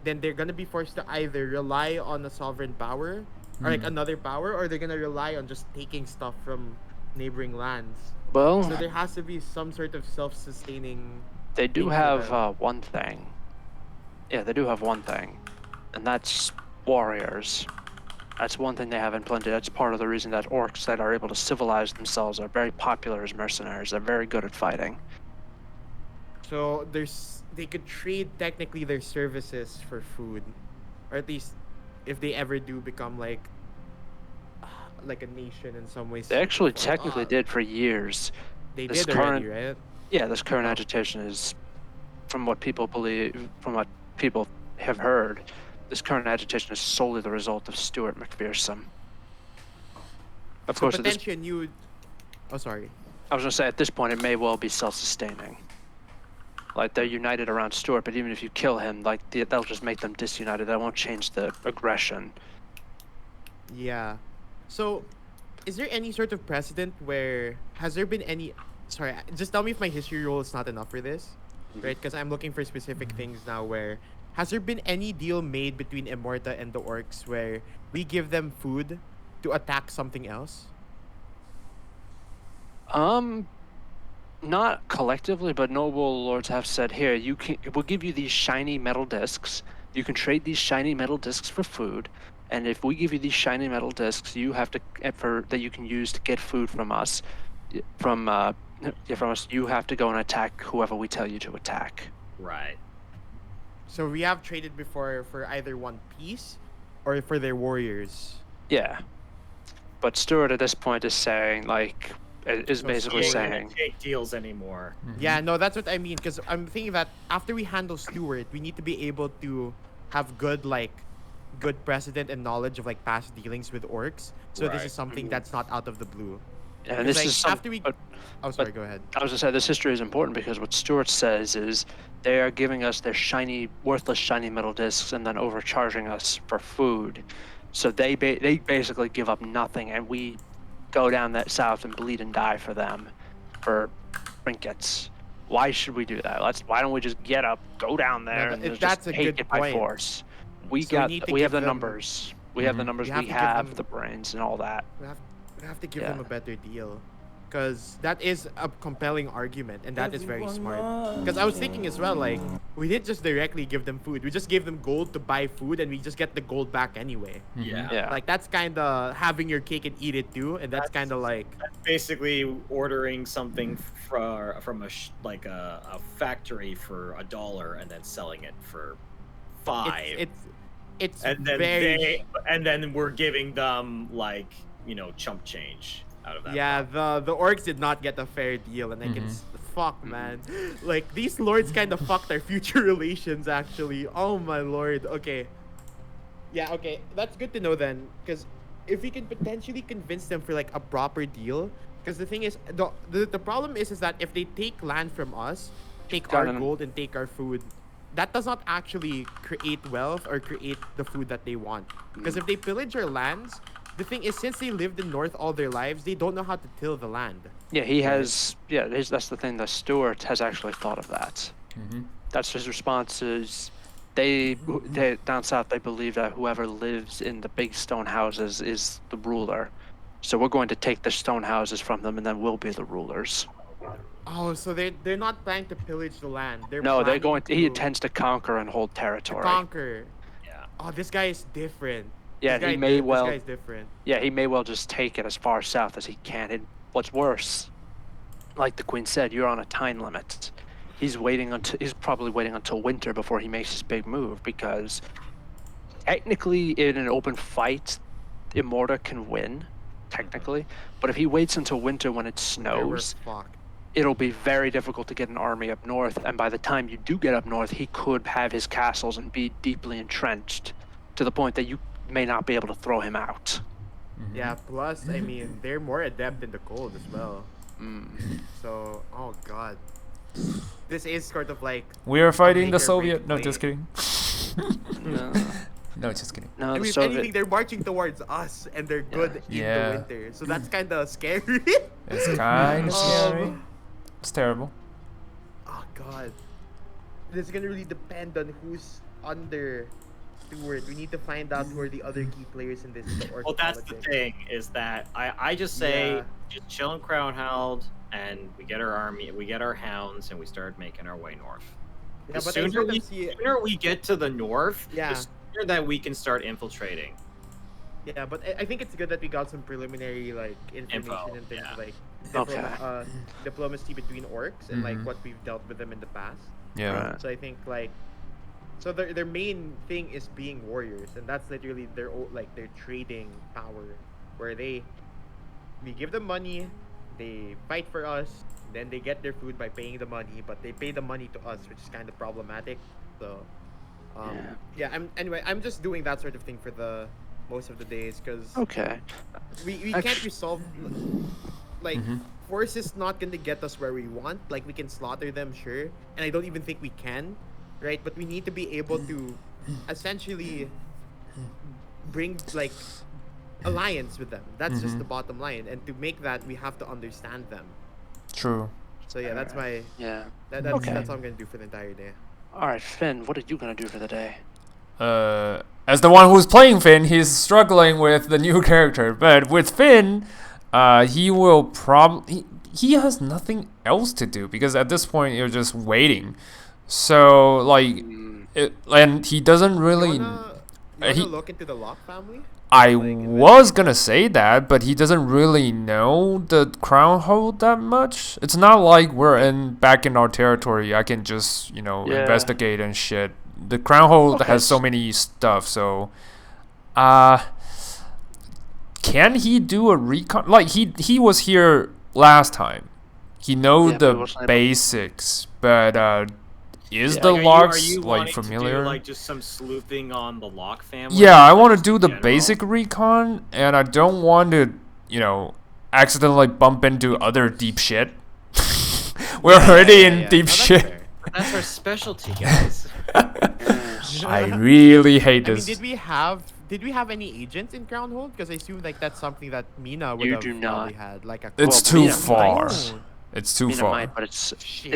then they're gonna be forced to either rely on a sovereign power or like another power, or they're gonna rely on just taking stuff from neighboring lands. Well, So there has to be some sort of self-sustaining. they do thing for have them. one thing. Yeah, they do have one thing, and that's warriors. That's one thing they have in plenty. That's part of the reason that orcs that are able to civilize themselves are very popular as mercenaries. They're very good at fighting. So they could trade technically their services for food, or at least if they ever do become like a nation in some ways. They actually Like, technically did for years. They this did already, right? Yeah, this current Oh. agitation is, from what people believe, from what people have heard, this current agitation is solely the result of Steward MacPhearsome. Of So course, at this, potentially a new. Oh, sorry. I was gonna say at this point it may well be self-sustaining. Like they're united around Stewart, but even if you kill him, like that'll just make them disunited. That won't change the aggression. Yeah. So, is there any sort of precedent where has there been any? Sorry, just tell me if my history roll is not enough for this, right? Because I'm looking for specific things now. Where has there been any deal made between Immorta and the orcs where we give them food to attack something else? Not collectively, but noble lords have said, here, we'll give you these shiny metal discs. You can trade these shiny metal discs for food, and if we give you these shiny metal discs, you have to that you can use to get food from us. From us, you have to go and attack whoever we tell you to attack. Right. So we have traded before for either one piece, or for their warriors. Yeah, but Stewart at this point is saying is So basically We Stewart- ain't saying. gonna take deals anymore. Yeah, no, that's what I mean. Because I'm thinking that after we handle Stewart, we need to be able to have good good precedent and knowledge of like past dealings with orcs. So this Right. is something that's not out of the blue. And Because, this is some, after we. but Oh, sorry. Go ahead. I was gonna say this history is important because what Stewart says is they are giving us their shiny, worthless shiny metal discs and then overcharging us for food. So they basically give up nothing, and we go down that south and bleed and die for them, for trinkets. Why should we do that? Why don't we just get up, go down there, and that's just a take good it by point. force? So we need to We have give the them- numbers. We have the numbers. We have We to give have them- the brains and all that. We have to give Yeah. them a better deal. Because that is a compelling argument, and that is very smart. Because I was thinking as well, like, we didn't just directly give them food. We just gave them gold to buy food, and we just get the gold back anyway. Yeah. Yeah. Like, that's kind of having your cake and eat it too, and that's kind of like... Basically, ordering something from a factory for $1 and then selling it for $5. It's And then very... then we're giving them like chump change out of that. Yeah, the orcs did not get a fair deal, and I can fuck, man. Like, these lords kind of fucked our future relations, actually. Oh my lord. Okay. Yeah, okay. That's good to know then, because if we can potentially convince them for like a proper deal, because the thing is, the problem is that if they take land from us, take our gold and take our food, that does not actually create wealth or create the food that they want. Because if they pillage our lands, the thing is, since they lived in North all their lives, they don't know how to till the land. Yeah, he has. Yeah, that's the thing. The Steward has actually thought of that. That's his response. Is they down south they believe that whoever lives in the big stone houses is the ruler. So we're going to take the stone houses from them, and then we'll be the rulers. Oh, so they're not planning to pillage the land. They're They're planning going. He to intends to conquer and hold territory. conquer. Yeah. Oh, this guy is different. Yeah, This he guy may This well. guy's different. Yeah, he may well just take it as far south as he can. And what's worse, like the Queen said, you're on a time limit. He's probably waiting until winter before he makes his big move, because technically in an open fight, Immorta can win, technically. But if he waits until winter when it Then we're snows, fucked. it'll be very difficult to get an army up north. And by the time you do get up north, he could have his castles and be deeply entrenched to the point that you may not be able to throw him out. Yeah, plus, I mean, they're more adept in the cold as well. So, oh god. This is sort of like... We are fighting make the or break Soviet. No, play. just kidding. No, No, just kidding. no, I the mean, if Soviet. anything, they're marching towards us, and they're good in Yeah. the winter. So that's kind of scary. It's kind of scary. Um, It's terrible. Oh god. This is gonna really depend on who's under Steward. We need to find out who are the other key players in this. Well, that's the thing, is that I just say Yeah. just chill in Crownheld, and we get our army, we get our hounds, and we start making our way north. Yeah, The but I sooner sort we, of see... sooner we get to the north, Yeah. the sooner that we can start infiltrating. Yeah, but I think it's good that we got some preliminary like information Info, in terms yeah. of like Okay. diplomacy between orcs and like what we've dealt with them in the past. Yeah. Right. So I think like, so their main thing is being warriors, and that's literally their their trading power, where we give them money, they fight for us, then they get their food by paying the money, but they pay the money to us, which is kind of problematic. So, anyway, I'm just doing that sort of thing for the most of the days, because Okay. we can't resolve like force is not gonna get us where we want. Like, we can slaughter them, sure, and I don't even think we can, right? But we need to be able to essentially bring like alliance with them. That's just the bottom line, and to make that we have to understand them. True. So yeah, that's my Yeah. that's Okay. that's what I'm gonna do for the entire day. All right, Finn. What are you gonna do for the day? As the one who's playing Finn, he's struggling with the new character. But with Finn, he will probably... He has nothing else to do, because at this point, you're just waiting. So, like... and he doesn't really... You wanna he- look into the Locke family? I was gonna say that, but he doesn't really know the Crownhold that much. It's not like we're back in our territory. I can just, Yeah. investigate and shit. The Crownhold has so many stuff, so can he do a recon? Like, he was here last time. He know Yeah, but he the wasn't able- basics, but is Yeah. the Like, Locke's are you like wanting familiar? To do, like, just some sleuthing on the Locke family? Yeah, I like, want to just do in the general? basic recon, and I don't want to, accidentally bump into other deep shit. We're already in deep No, that's shit. fair. That's our specialty, guys. I really hate I mean, this. did we have any agents in Groundhold? Because I assume like that's something that Mina would You have do probably not. had, like a. It's Well, too Mina far. might. It's too Mina far. might, but it's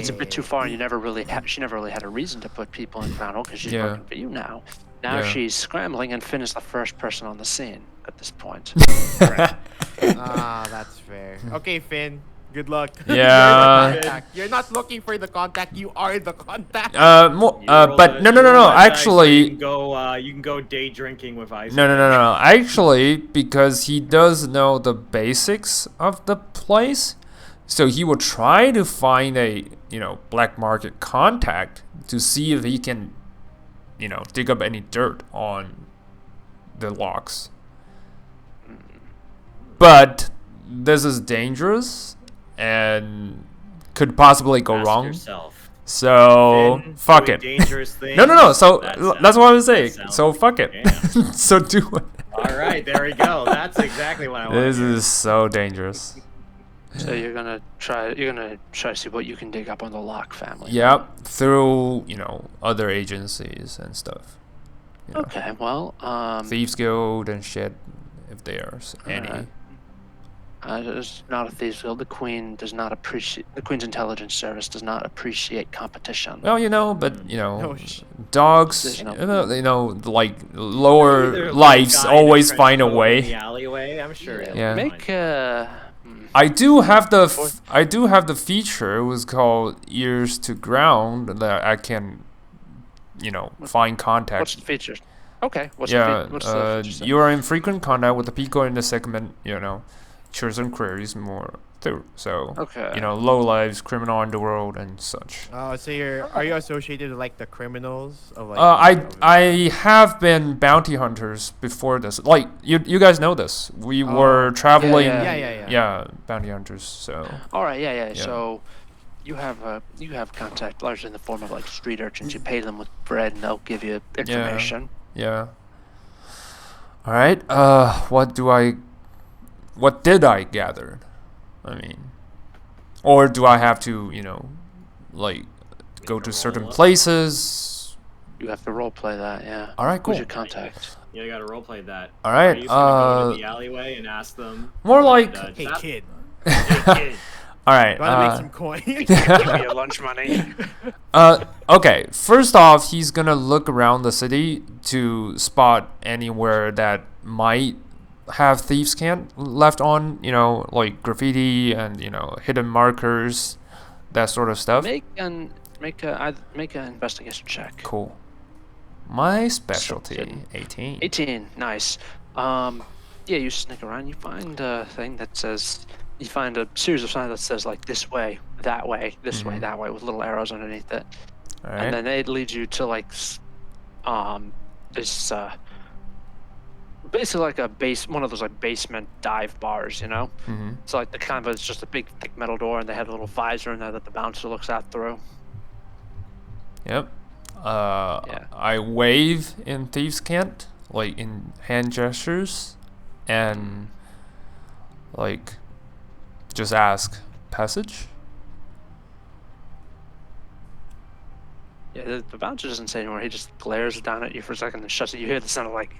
a bit too far, and you never really she never really had a reason to put people in Crown because she's Yeah. working for you now. Now Yeah. she's scrambling, and Finn is the first person on the scene at this point. Ah, that's fair. Okay, Finn. Good luck. Yeah. You're the contact. You're not looking for the contact. You are the contact. You roll But the- no. you roll that dice so Actually, you can go day drinking with Ice. no. Actually, because he does know the basics of the place, so he will try to find a black market contact to see if he can, dig up any dirt on the Locks. But this is dangerous and could possibly go Ask wrong. yourself. So Finn fuck doing it. Dangerous things. No. So That that's what I was that saying. sounds So like fuck a it. scam. So do it. All right, there we go. That's exactly what I want. This is so dangerous. So you're gonna try to see what you can dig up on the Locke family. Yep, through other agencies and stuff. Okay. Well, Thieves Guild and shit, if there's any. Alright. It's not a thieves guild. The Queen does not appreciate. The Queen's intelligence service does not appreciate competition. Well, but Oh, dogs, There's like Either, lower like, lives guy in a always trench find a coat in way. the alleyway, I'm sure. he'll Yeah. Make find I do have the feature. It was called ears to ground that I can, find what's contact. the feature? Okay. What's Yeah, the feature? say? you are in frequent contact with the people in the segment. Chosen queries more through. So Okay. low lives, criminal underworld, and such. Oh, so are you associated with like the criminals of like? I have been bounty hunters before this. Like you guys know this. We were traveling. Yeah. Bounty hunters. So All right. Yeah. Yeah. So you have contact largely in the form of like street urchins. You pay them with bread, and they'll give you information. yeah. All right. What did I gather? I mean, or do I have to like go to certain places? You have to roleplay that. Yeah. All right, cool. Who's your contact? You gotta roleplay that. All Are right. you gonna go to the alleyway and ask them? More like. Hey kid, Hey, kid. All right. wanna make some coin? Give me your lunch money. Okay. First off, he's gonna look around the city to spot anywhere that might have thieves' cant left on, like graffiti and hidden markers, that sort of stuff. Make an investigation check. Cool. My specialty, Good. 18. 18. Nice. Yeah, you sneak around. You find a thing that says. You find a series of signs that says like this way, that way, this way, that way, with little arrows underneath it. All right. And then it leads you to like this basically like one of those like basement dive bars, Mm-hmm. So like the kind of it's just a big thick metal door, and they have a little visor in there that the bouncer looks out through. Yep. Yeah. I wave in thieves' cant, like in hand gestures, and like just ask passage. Yeah, the bouncer doesn't say anymore. He just glares down at you for a second and shuts it. You hear the sound of like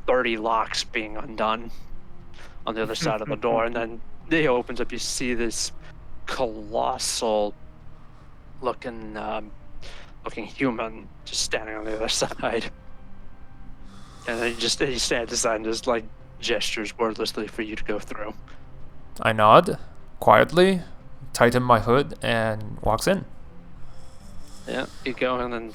30 locks being undone on the other side of the door, and then he opens up. You see this colossal looking human just standing on the other side, and then he stands aside and just like gestures wordlessly for you to go through. I nod quietly, tighten my hood, and walks in. Yeah, you go in, and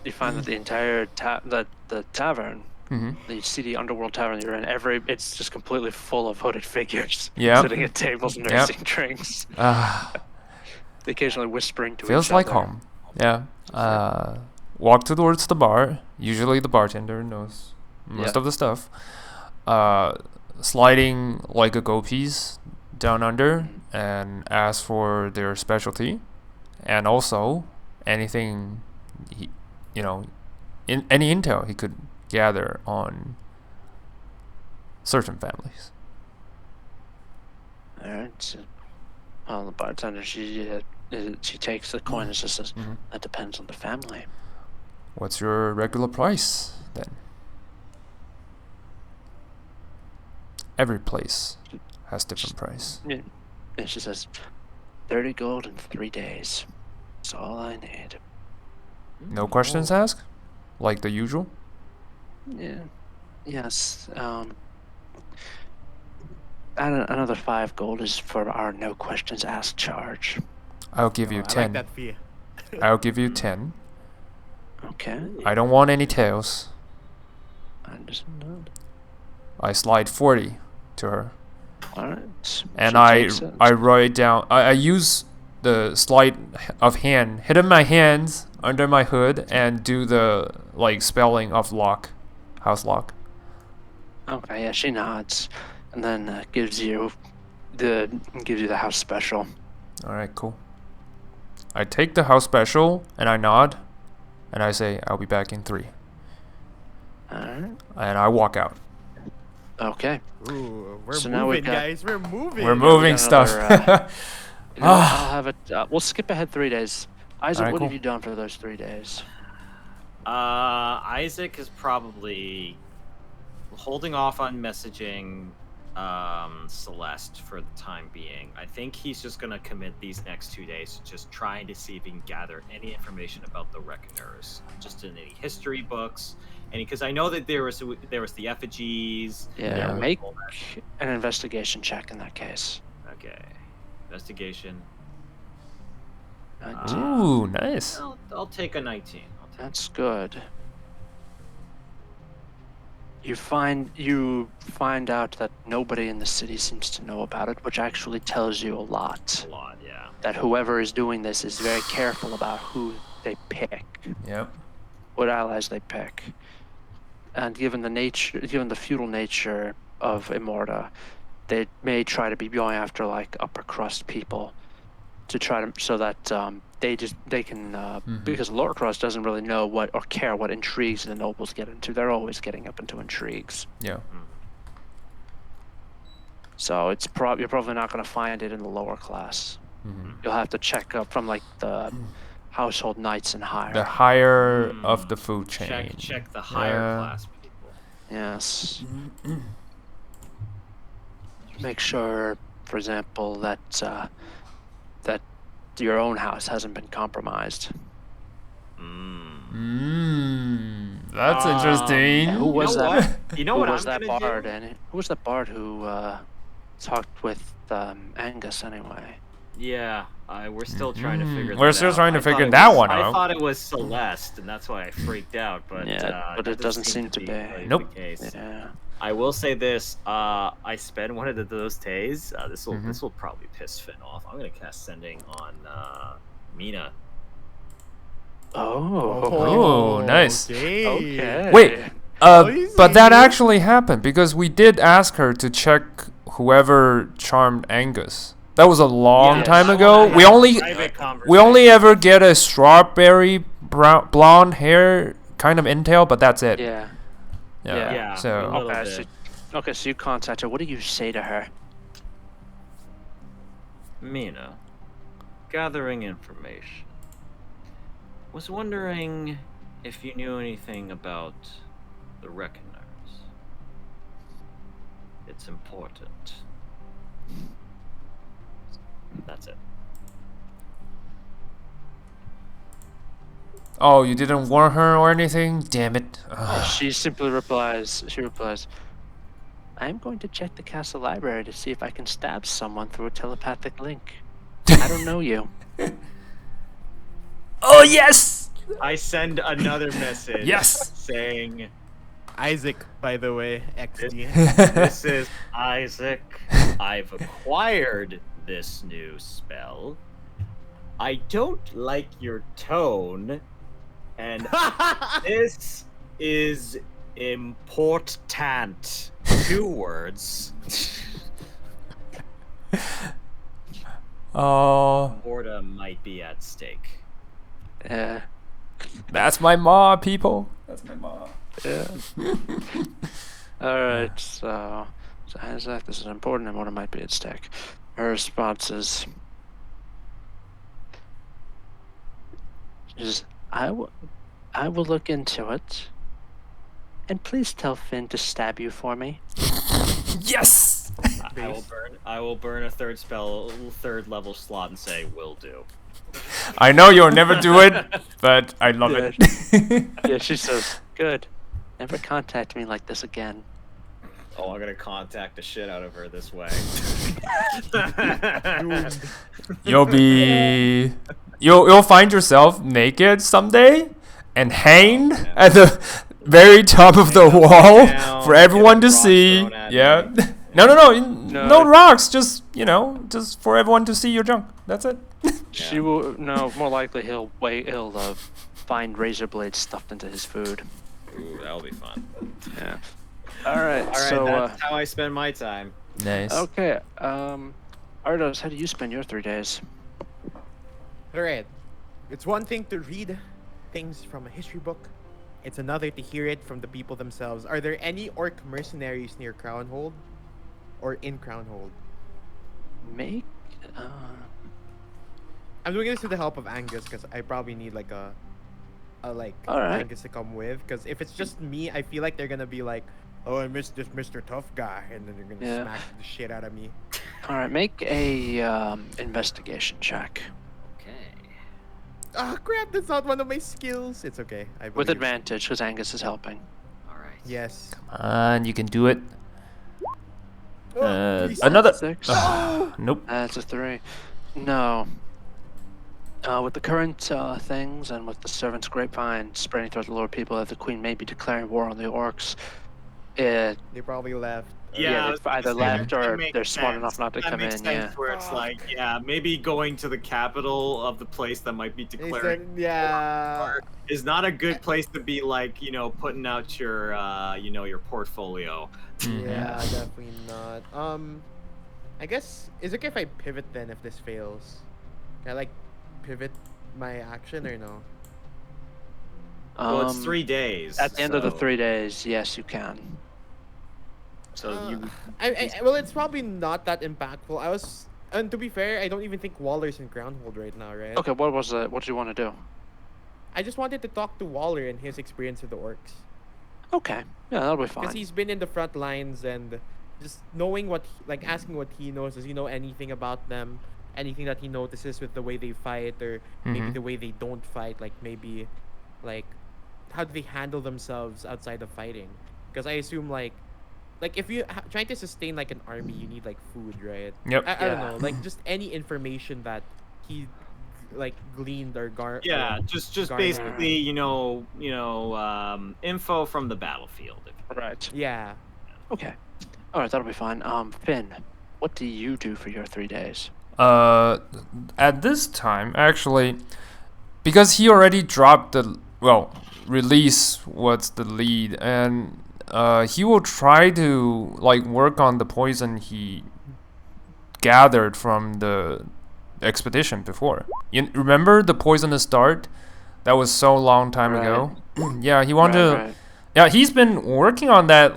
you find that the entire the tavern, Mm-hmm. the seedy underworld tavern you're in, it's just completely full of hooded figures Yep. sitting at tables nursing drinks, occasionally whispering to Feels each like other. home. Yeah. Walk towards the bar. Usually the bartender knows most Yeah. of the stuff. Sliding like a go piece down under and ask for their specialty, and also anything he, you know, in any intel he could gather on certain families. Alright. So, well, the bartender, she takes the coin and just says, that depends on the family. What's your regular price then? Every place has different price. Yeah. And she says, 30 gold in 3 days. That's all I need. No questions asked? Like the usual? Yeah. Yes. Another 5 gold is for our no questions asked charge. I'll give you I like 10. that fee. I'll give you 10. Okay. I don't want any tails. I understand. I slide 40 to her. Alright. And She I takes it. write down. I use the sleight of hand, hidden my hands under my hood, and do the like spelling of Locke, House Locke. Okay, yeah, she nods, and then gives you the house special. All right, cool. I take the house special and I nod, and I say I'll be back in 3, Alright. and I walk out. Okay. Ooh, we're So now we moving, got- guys. We're moving. We're we moving got stuff. another, You know, I'll have it. We'll skip ahead 3 days. Isaac, Alright, what cool. have you done for those 3 days? Isaac is probably holding off on messaging Celeste for the time being. I think he's just gonna commit these next 2 days to just trying to see if he can gather any information about the Reckoners, just in any history books, and because I know that there was the effigies. Yeah, there was make all that. an investigation check in that case. Okay, investigation. Ooh, nice. I'll take a 19. That's good. You find out that nobody in the city seems to know about it, which actually tells you a lot. A lot, yeah. That whoever is doing this is very careful about who they pick, Yep. what allies they pick. And given the feudal nature of Immorta, they may try to be going after like upper crust people to try to so that they can because lower crust doesn't really know what or care what intrigues the nobles get into. They're always getting up into intrigues. Yeah. So it's you're probably not going to find it in the lower class. You'll have to check up from like the household knights and higher. The higher of the food chain. Check the higher Yeah. class people. Yes. Make sure, for example, that that your own house hasn't been compromised. That's interesting. Who was that? You know Who what was I'm that gonna bard? do? And who was that bard who talked with Angus anyway? Yeah, we're still trying to figure. We're that still out. trying to I thought figure it that was- one I out. thought it was Celeste, and that's why I freaked out. But Yeah, but it doesn't seem to be. the Nope. case. Yeah. I will say this: I spent one of those days. This will probably piss Finn off. I'm gonna cast Sending on Mina. Oh, nice. Okay. Wait, you but that see? actually happened because we did ask her to check whoever charmed Angus. That was a long Yeah, time I ago. wanna We have a only private we only conversation. ever get a strawberry blonde hair kind of intel, but that's it. Yeah. Yeah. Yeah, So a little Okay. bit. So you contact her. What do you say to her? Mina, gathering information. Was wondering if you knew anything about the Reckoners. It's important. That's it. oh, you didn't warn her or anything? Damn it. Ugh. She simply replies. I'm going to check the castle library to see if I can stab someone through a telepathic link. I don't know you. Oh yes. I send another message. Yes. Saying, Isaac, by the way, XD. this is Isaac. I've acquired this new spell. I don't like your tone, and this is important. 2 words. Oh. Morta might be at stake. Yeah. That's my ma, people. That's my ma. Yeah. Alright, so Isaac, this is important and what might be at stake. Her response is I will look into it. And please tell Finn to stab you for me. Yes. I will burn a third level slot and say will do. I know you'll never do it, but I love it. Yeah, she says, good. Never contact me like this again. Oh, I'm gonna contact the shit out of her this way. You'll find yourself naked someday and hanged at the very top of the wall for everyone to see. Yeah. No rocks. Just just for everyone to see your junk. That's it. She will. No, more likely he'll find razor blades stuffed into his food. Ooh, that'll be fun. Yeah. All right. So that's how I spend my time. Nice. Okay. Artos, how do you spend your 3 days? Alright. It's one thing to read things from a history book. It's another to hear it from the people themselves. Are there any orc mercenaries near Crownhold? Or in Crownhold? Make. I'm doing this with the help of Angus because I probably need like a Alright. Angus to come with. Because if it's just me, I feel like they're gonna be like, "Oh, I missed this Mr. Tough guy," and then they're gonna smack the shit out of me. All right. Make a investigation check Okay. Ah, crap! That's not one of my skills. It's okay. I with believe. advantage because Angus is helping. All right. Yes. And you can do it. Oh, please. Another. 6. Nope. That's a 3. No. With the current things and with the servants' grapevine spreading throughout the lower people that the queen may be declaring war on the orcs, They probably left. yeah, they've either left or they're smart enough not to that come makes in. sense Yeah. where it's like, maybe going to the capital of the place that might be declaring Yeah. is not a good place to be, like, putting out your, your portfolio. Yeah, definitely not. I guess is it okay if I pivot then if this fails? Can I like pivot my action or no? Well, it's 3 days. At the end of the so- 3 days, yes, you can. So you. Well, it's probably not that impactful. And to be fair, I don't even think Waller's in Groundhold right now, right? Okay, what was it? What do you want to do? I just wanted to talk to Waller and his experience with the orcs. Okay, yeah, that'll be Because fine. he's been in the front lines and just knowing asking what he knows. Does he know anything about them? Anything that he notices with the way they fight or maybe the way they don't fight? Like maybe, how do they handle themselves outside of fighting? Because I assume like if you trying to sustain like an army, you need like food, right? Yep. I don't Yeah. know, like just any information that he gleaned or Yeah, just garnered. basically, info from the battlefield. Right. Yeah. Okay. All right, that'll be fine. Finn, what do you do for your 3 days? At this time, actually, because he already dropped release what's the lead, and he will try to work on the poison he gathered from the expedition before. You remember the poisonous dart? That was so long time ago. Yeah, he wanted to. Right. Yeah, he's been working on that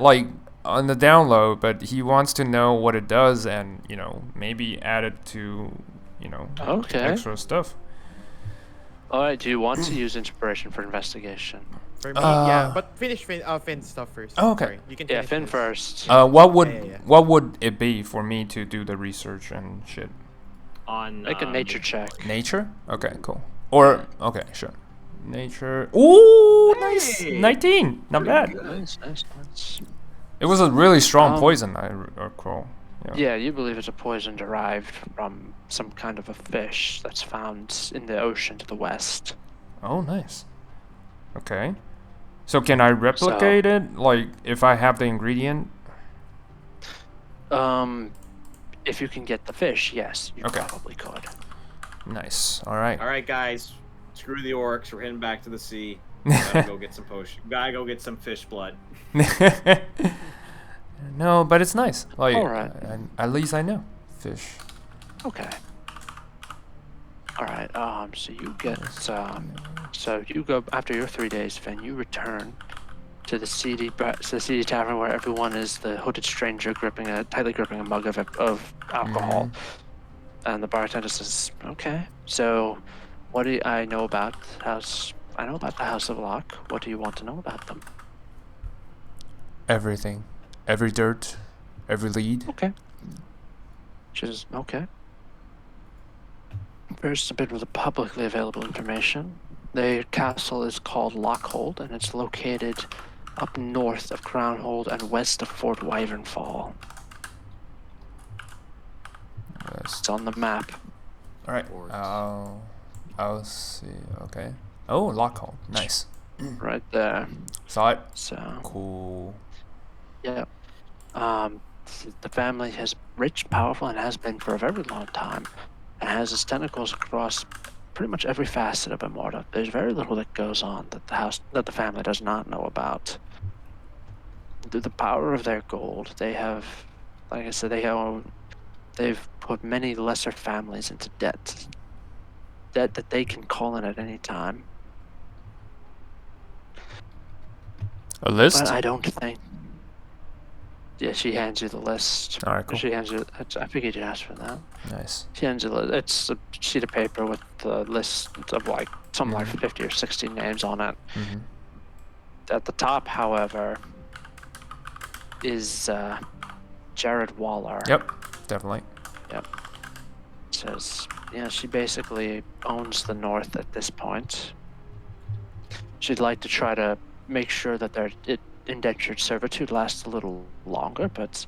on the download, but he wants to know what it does and maybe add it to Okay. extra stuff. All right. Do you want to use inspiration for investigation? For me, yeah. But finish Finn's stuff first. Oh, okay. Sorry, you can Yeah, finish Finn his. first. What would Yeah. what would it be for me to do the research and shit? On Make a nature check. Nature? Okay, cool. Or okay, sure. Nature. Ooh, nice. Hey! 19. Not bad. Nice. It was a really strong Um, poison, I recall. Yeah, you believe it's a poison derived from some kind of a fish that's found in the ocean to the west. Oh, nice. Okay. So can I replicate it? If I have the ingredient? If you can get the fish, yes, you Okay. probably could. Nice. All right. All right, guys, screw the orcs. We're heading back to the sea. Gotta go get some potion. Gotta go get some fish blood. No, but it's nice. All right. At least I know fish. Okay. All right. So you get. So you go after your 3 days, Finn. You return to the seedy tavern where everyone is the hooded stranger tightly gripping a mug of alcohol, and the bartender says, "Okay. So, what do I know about House? I know about the House of Locke. What do you want to know about them?" Everything. Every dirt. Every lead. Okay. She says, "Okay." There's a bit of the publicly available information. The castle is called Lockhold, and it's located up north of Crownhold and west of Fort Wyvernfall. Yes. It's on the map. Alright. I'll see. Okay. Oh, Lockhold. Nice. Right there. Saw it. So, Cool. yeah. The family is rich, powerful, and has been for a very long time, and has its tentacles across pretty much every facet of Immorta. There's very little that goes on that the family does not know about. Through the power of their gold, they have, like I said, they've put many lesser families into debt that they can call in at any time. A list? But I don't think. Yeah, she hands you the list. Alright, cool. She hands you. I figured you'd ask for that. Nice. She hands you. It's a sheet of paper with the list of like something like 50 or 60 names on it. Mm-hmm. At the top, however, is Jared Waller. Yep. Definitely. Yep. It says, yeah, she basically owns the North at this point. She'd like to try to make sure that their indentured servitude lasts a little longer, but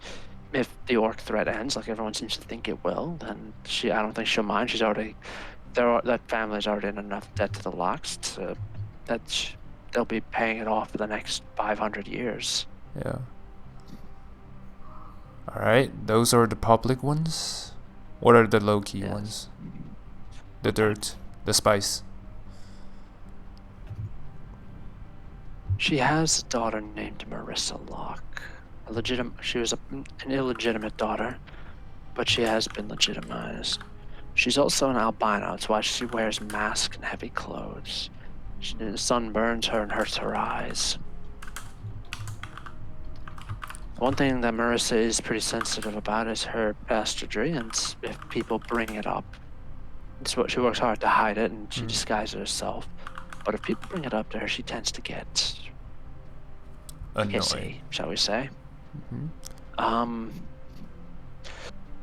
if the orc threat ends, like everyone seems to think it will, then I don't think she'll mind. She's already, that family's already in enough debt to the Locks that they'll be paying it off for the next 500 years. Yeah. Alright, those are the public ones. What are the low-key Yes. ones? The dirt, the spice. She has a daughter named Marissa Locke. She was an illegitimate daughter, but she has been legitimized. She's also an albino, that's why she wears masks and heavy clothes. The sun burns her and hurts her eyes. One thing that Marissa is pretty sensitive about is her bastardry, and if people bring it up, she works hard to hide it, and she disguises herself. But if people bring it up to her, she tends to get Annoying. hissy, shall we say. Mm-hmm.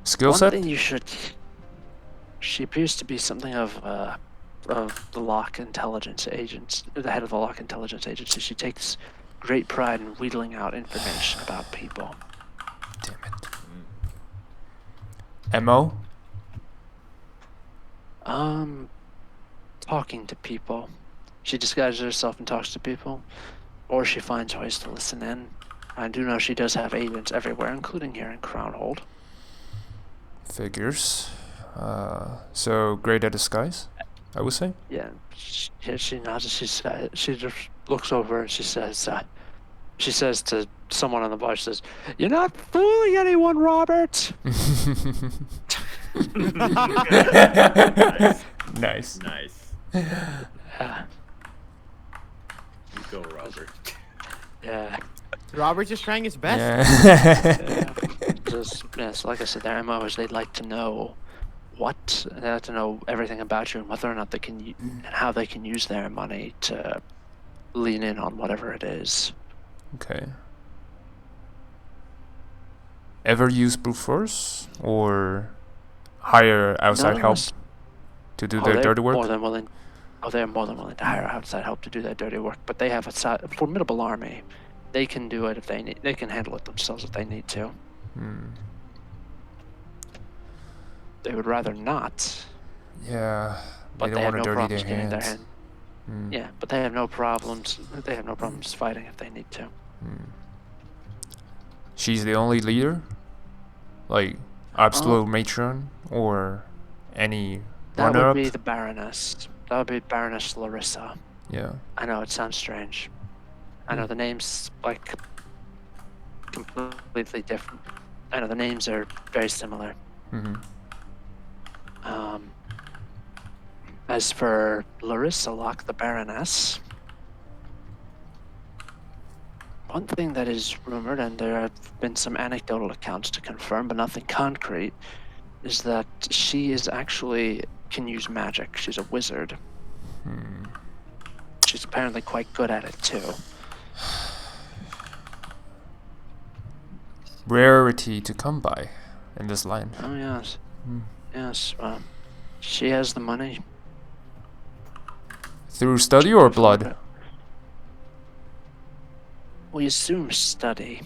Skill One set? thing you should. She appears to be something of the Locke intelligence agents, the head of the Locke intelligence agency. She takes great pride in wheedling out information about people. Damn it. MO? Talking to people. She disguises herself and talks to people, or she finds ways to listen in. I do know she does have agents everywhere, including here in Crownhold. Figures. So great at disguise, I would say. Yeah, she nods. She just looks over and she says to someone on the bar, she says, "You're not fooling anyone, Robert." Nice. Nice. Yeah. You go, Robert. Yeah. Robert's just trying his best. Yeah. So like I said, their MO is they'd like to know they like to know everything about you and whether or not they can and how they can use their money to lean in on whatever it is. Okay. Ever use brute force or hire outside help to do their dirty work? They're more than willing to hire outside help to do their dirty work, but they have a formidable army. They can do it if they need. They can handle it themselves if they need to. They would rather not. Yeah. But They they don't have want to no dirty problems their getting their hands. hand. Yeah, but they have no problems. They have no problems fighting if they need to. She's the only leader? Like, absolute matron? Or any That would runner-up? be the Baroness. That would be Baroness Laryssa. Yeah. I know it sounds strange. I know the names like completely different. I know the names are very similar. Mm-hmm. As for Laryssa Locke, the Baroness, one thing that is rumored, and there have been some anecdotal accounts to confirm, but nothing concrete, is that she is actually can use magic. She's a wizard. She's apparently quite good at it too. Rarity to come by in this land. Oh yes, yes. She has the money. Through study or blood? We assume study.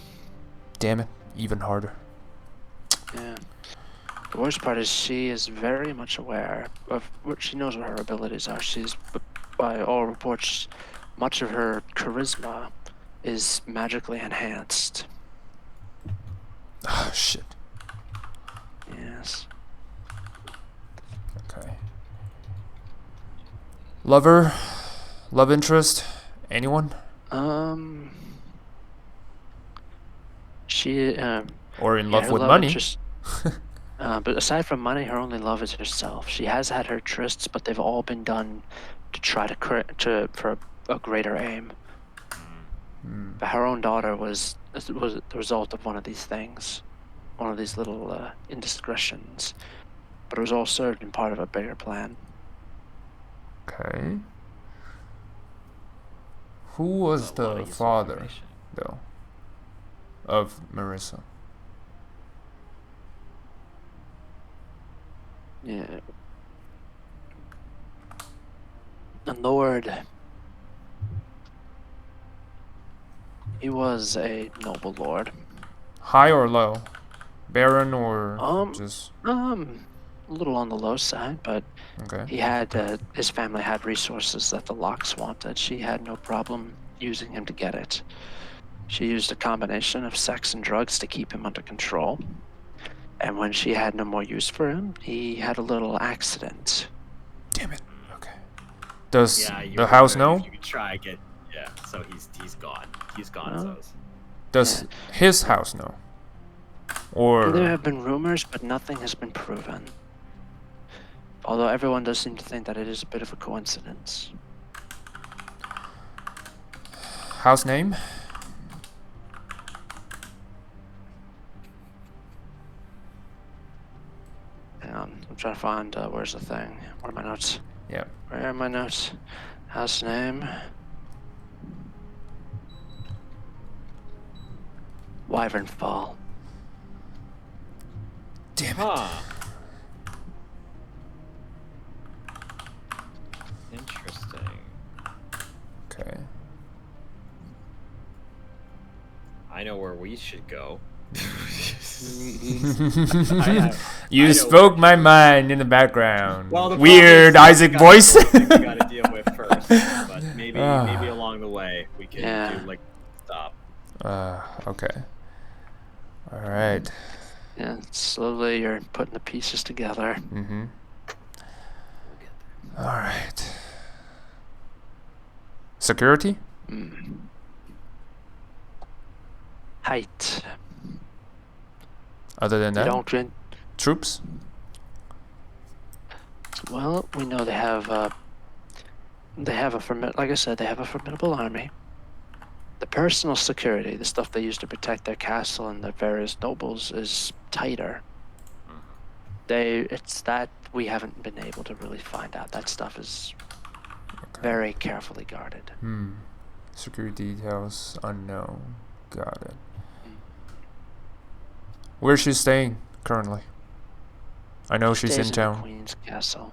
Damn it, even harder. Yeah. The worst part is she is very much aware of what she knows what her abilities are. She's, by all reports, much of her charisma is magically enhanced. Ah, shit. Yes. Okay. Lover? Love interest? Anyone? She, Or in yeah, love her with love money? interest- but aside from money, her only love is herself. She has had her trysts, but they've all been done to try for a greater aim. But her own daughter was the result of one of these things, one of these little indiscretions. But it was all served in part of a bigger plan. Okay. Who was A lot of the useful father, information. though, of Marissa? Yeah. The Lord. He was a noble lord. High or low? Baron or just... A little on the low side, but Okay. he had his family had resources that the Locks wanted. She had no problem using him to get it. She used a combination of sex and drugs to keep him under control. And when she had no more use for him, he had a little accident. Damn it. Okay. Does Yeah, you the house know? You could try get. Yeah, so he's gone. He's gone. Oh. So Does his house know? Or... There have been rumors, but nothing has been proven. Although everyone does seem to think that it is a bit of a coincidence. house name? Hang on, I'm trying to find where's the thing? Where are my notes? Yeah. Where are my notes? House name. Wyvern Fall. Damn it. Huh. Interesting. Okay. I know where we should go. You I know spoke where- my mind in the background. Well, the Weird problem is Isaac we got voice. a couple things we gotta deal with first, but maybe along the way we can Yeah. do like stop. Okay. All right. Yeah, slowly you're putting the pieces together. Mm-hmm. All right. Security? Height. Other than They that, don't drink. troops? Well, we know they have a like I said, they have a formidable army. The personal security, the stuff they use to protect their castle and their various nobles, is tighter. It's that we haven't been able to really find out. That stuff is very carefully guarded. Security details unknown. Got it. Where's she staying currently? I know she's Stays in town. the Queen's castle,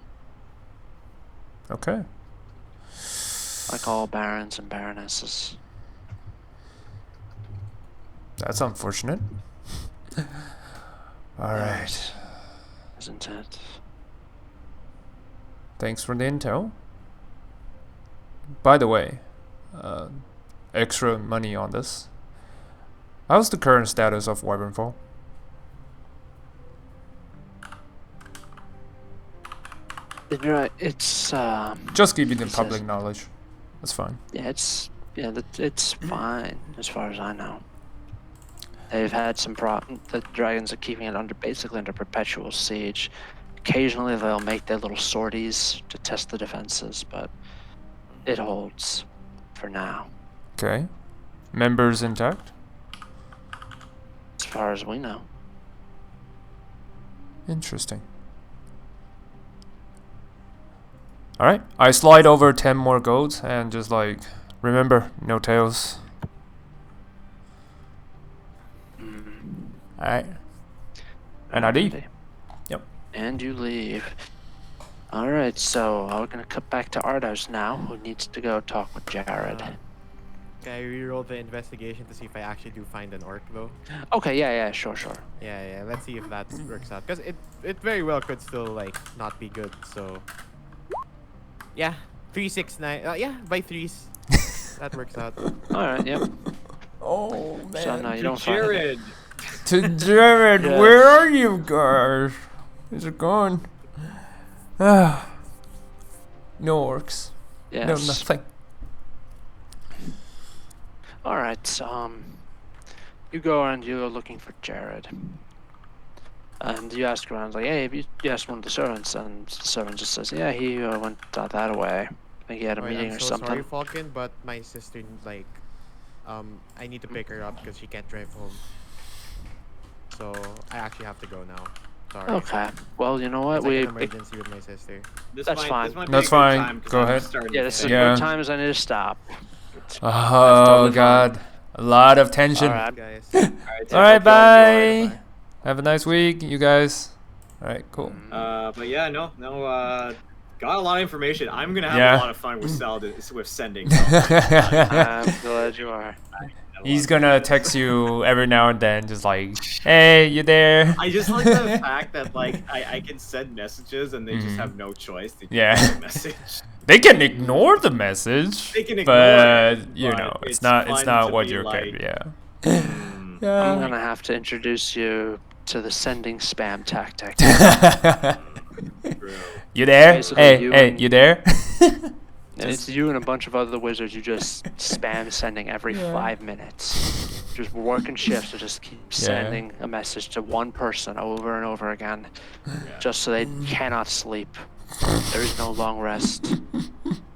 Okay. like all barons and baronesses. That's unfortunate. All right. Isn't it? Thanks for the intel. By the way, extra money on this. How's the current status of Wyvernfall? Right, it's Just give you the He public says- knowledge. That's fine. it's fine as far as I know. They've had some the dragons are keeping it basically under perpetual siege, Occasionally they'll make their little sorties to test the defenses, but it holds for now, Okay. Members intact? as far as we know. Interesting. Alright, I slide over 10 more goats and just like, remember, no tails. Alright. And I leave. Alrighty. Yep. And you leave. Alright, so we're gonna cut back to Artos now, who needs to go talk with Jared. Can I reroll the investigation to see if I actually do find an orc though? Okay, yeah, sure. Yeah. Let's see if that works out. Because it very well could still like not be good. So yeah, 369. Yeah, by threes. That works out. Alright, yep. Oh So no, you don't find it. Jared. To Jared, Yes. where are you guys? Is it gone? Ah. No orcs. Yes. No nothing. Alright, you go and you go looking for Jared. And you ask around, like, hey, have you asked one of the servants? And the servant just says, yeah, he went that way. I think he had a Alright, meeting I'm or so something. sorry, Falcon, but my sister like, I need to pick her up because she can't drive home. So I actually have to go now. Sorry. Okay. Well, you know what? It's like an We emergency with my sister. That's fine. This might be That's a good fine. time 'cause Go I'm ahead. starting yeah, to this is think- a Yeah. good time as I need to stop. Oh totally fine. god. A lot of tension. Alright. Guys. Alright, Alright, bye. bye. Have a nice week, you guys. Alright, cool. But yeah, no, got a lot of information. I'm gonna have Yeah. a lot of fun with sending. I'm glad you are. He's gonna text you every now and then, just like, hey, you there? I just like the fact that like I can send messages and they just have no choice to Yeah. give me a message. They can ignore the message, They can ignore but it, you but know, it's it's not fun to what be you're like, yeah. Mm, I'm Yeah. gonna have to introduce you to the sending spam tactic. true. You there? Basically, Hey, you hey, and- you there? And it's you and a bunch of other wizards you just spam sending every Yeah. 5 minutes. Just working shifts to just keep sending a message to one person over and over again. Just so they cannot sleep. There is no long rest.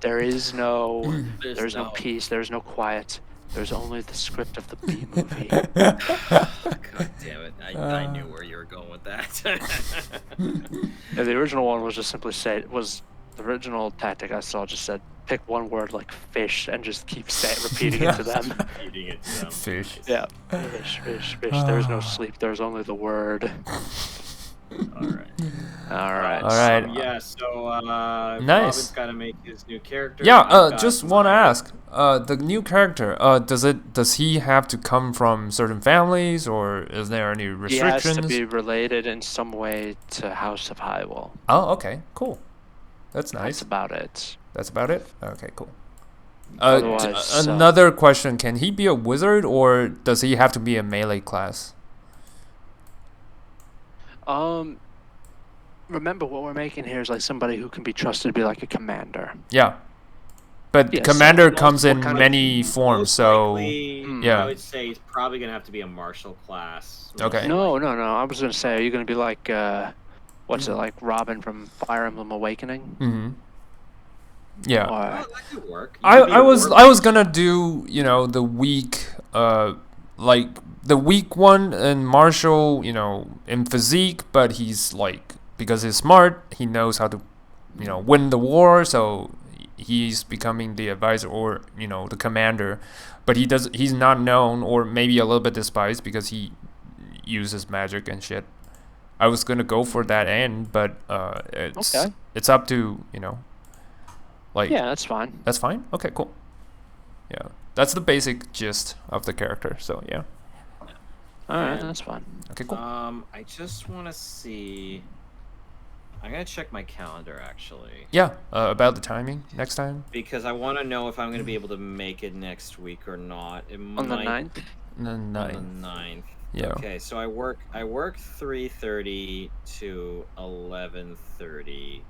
There's no peace, there's no quiet. There's only the script of the B movie. God damn it! I knew where you were going with that. Yeah, the original one was just simply the original tactic I saw just said pick one word like fish and just keep repeating it to them. Eating it to them. Fish. Yeah. Fish. There's no sleep. There's only the word. All right. Alright. Alright. Yeah. So Nice. Robin's got to make his new character. Yeah, I've got just want to mine. ask, the new character, does he have to come from certain families, or is there any He has restrictions? to be related in some way to House of Hywel. Oh, okay, cool. That's That's nice. about it. That's about it. Okay, cool. Otherwise, Another question: can he be a wizard, or does he have to be a melee class? Remember what we're making here is like somebody who can be trusted to be like a commander. Yeah, but Yes, commander most- comes what in kind of- many forms, Most so likely, yeah. I would say he's probably gonna have to be a martial class. Okay. No. I was gonna say, are you gonna be like, what's it like, Robin from Fire Emblem Awakening? hmm yeah. Oh, Or that could work. You could be I a was warlock. gonna do, you know, the weak like the weak one in martial, you know, in physique, but he's like, because he's smart, he knows how to, you know, win the war, so he's becoming the advisor, or, you know, the commander, but he's not known, or maybe a little bit despised because he uses magic and shit. I was gonna go for that end, but Okay. it's up to, you know, like, yeah, that's fine. that's fine? Okay, cool. Yeah. That's the basic gist of the character, so yeah. Alright, that's fine. Okay, cool. I just want to see. I'm gonna check my calendar actually, Yeah, about the timing next time. because I want to know if I'm gonna be able to make it next week or not. It On the might- 9th? The On 9th. the 9th. Yeah. Okay, so I work 3:30 to 11:30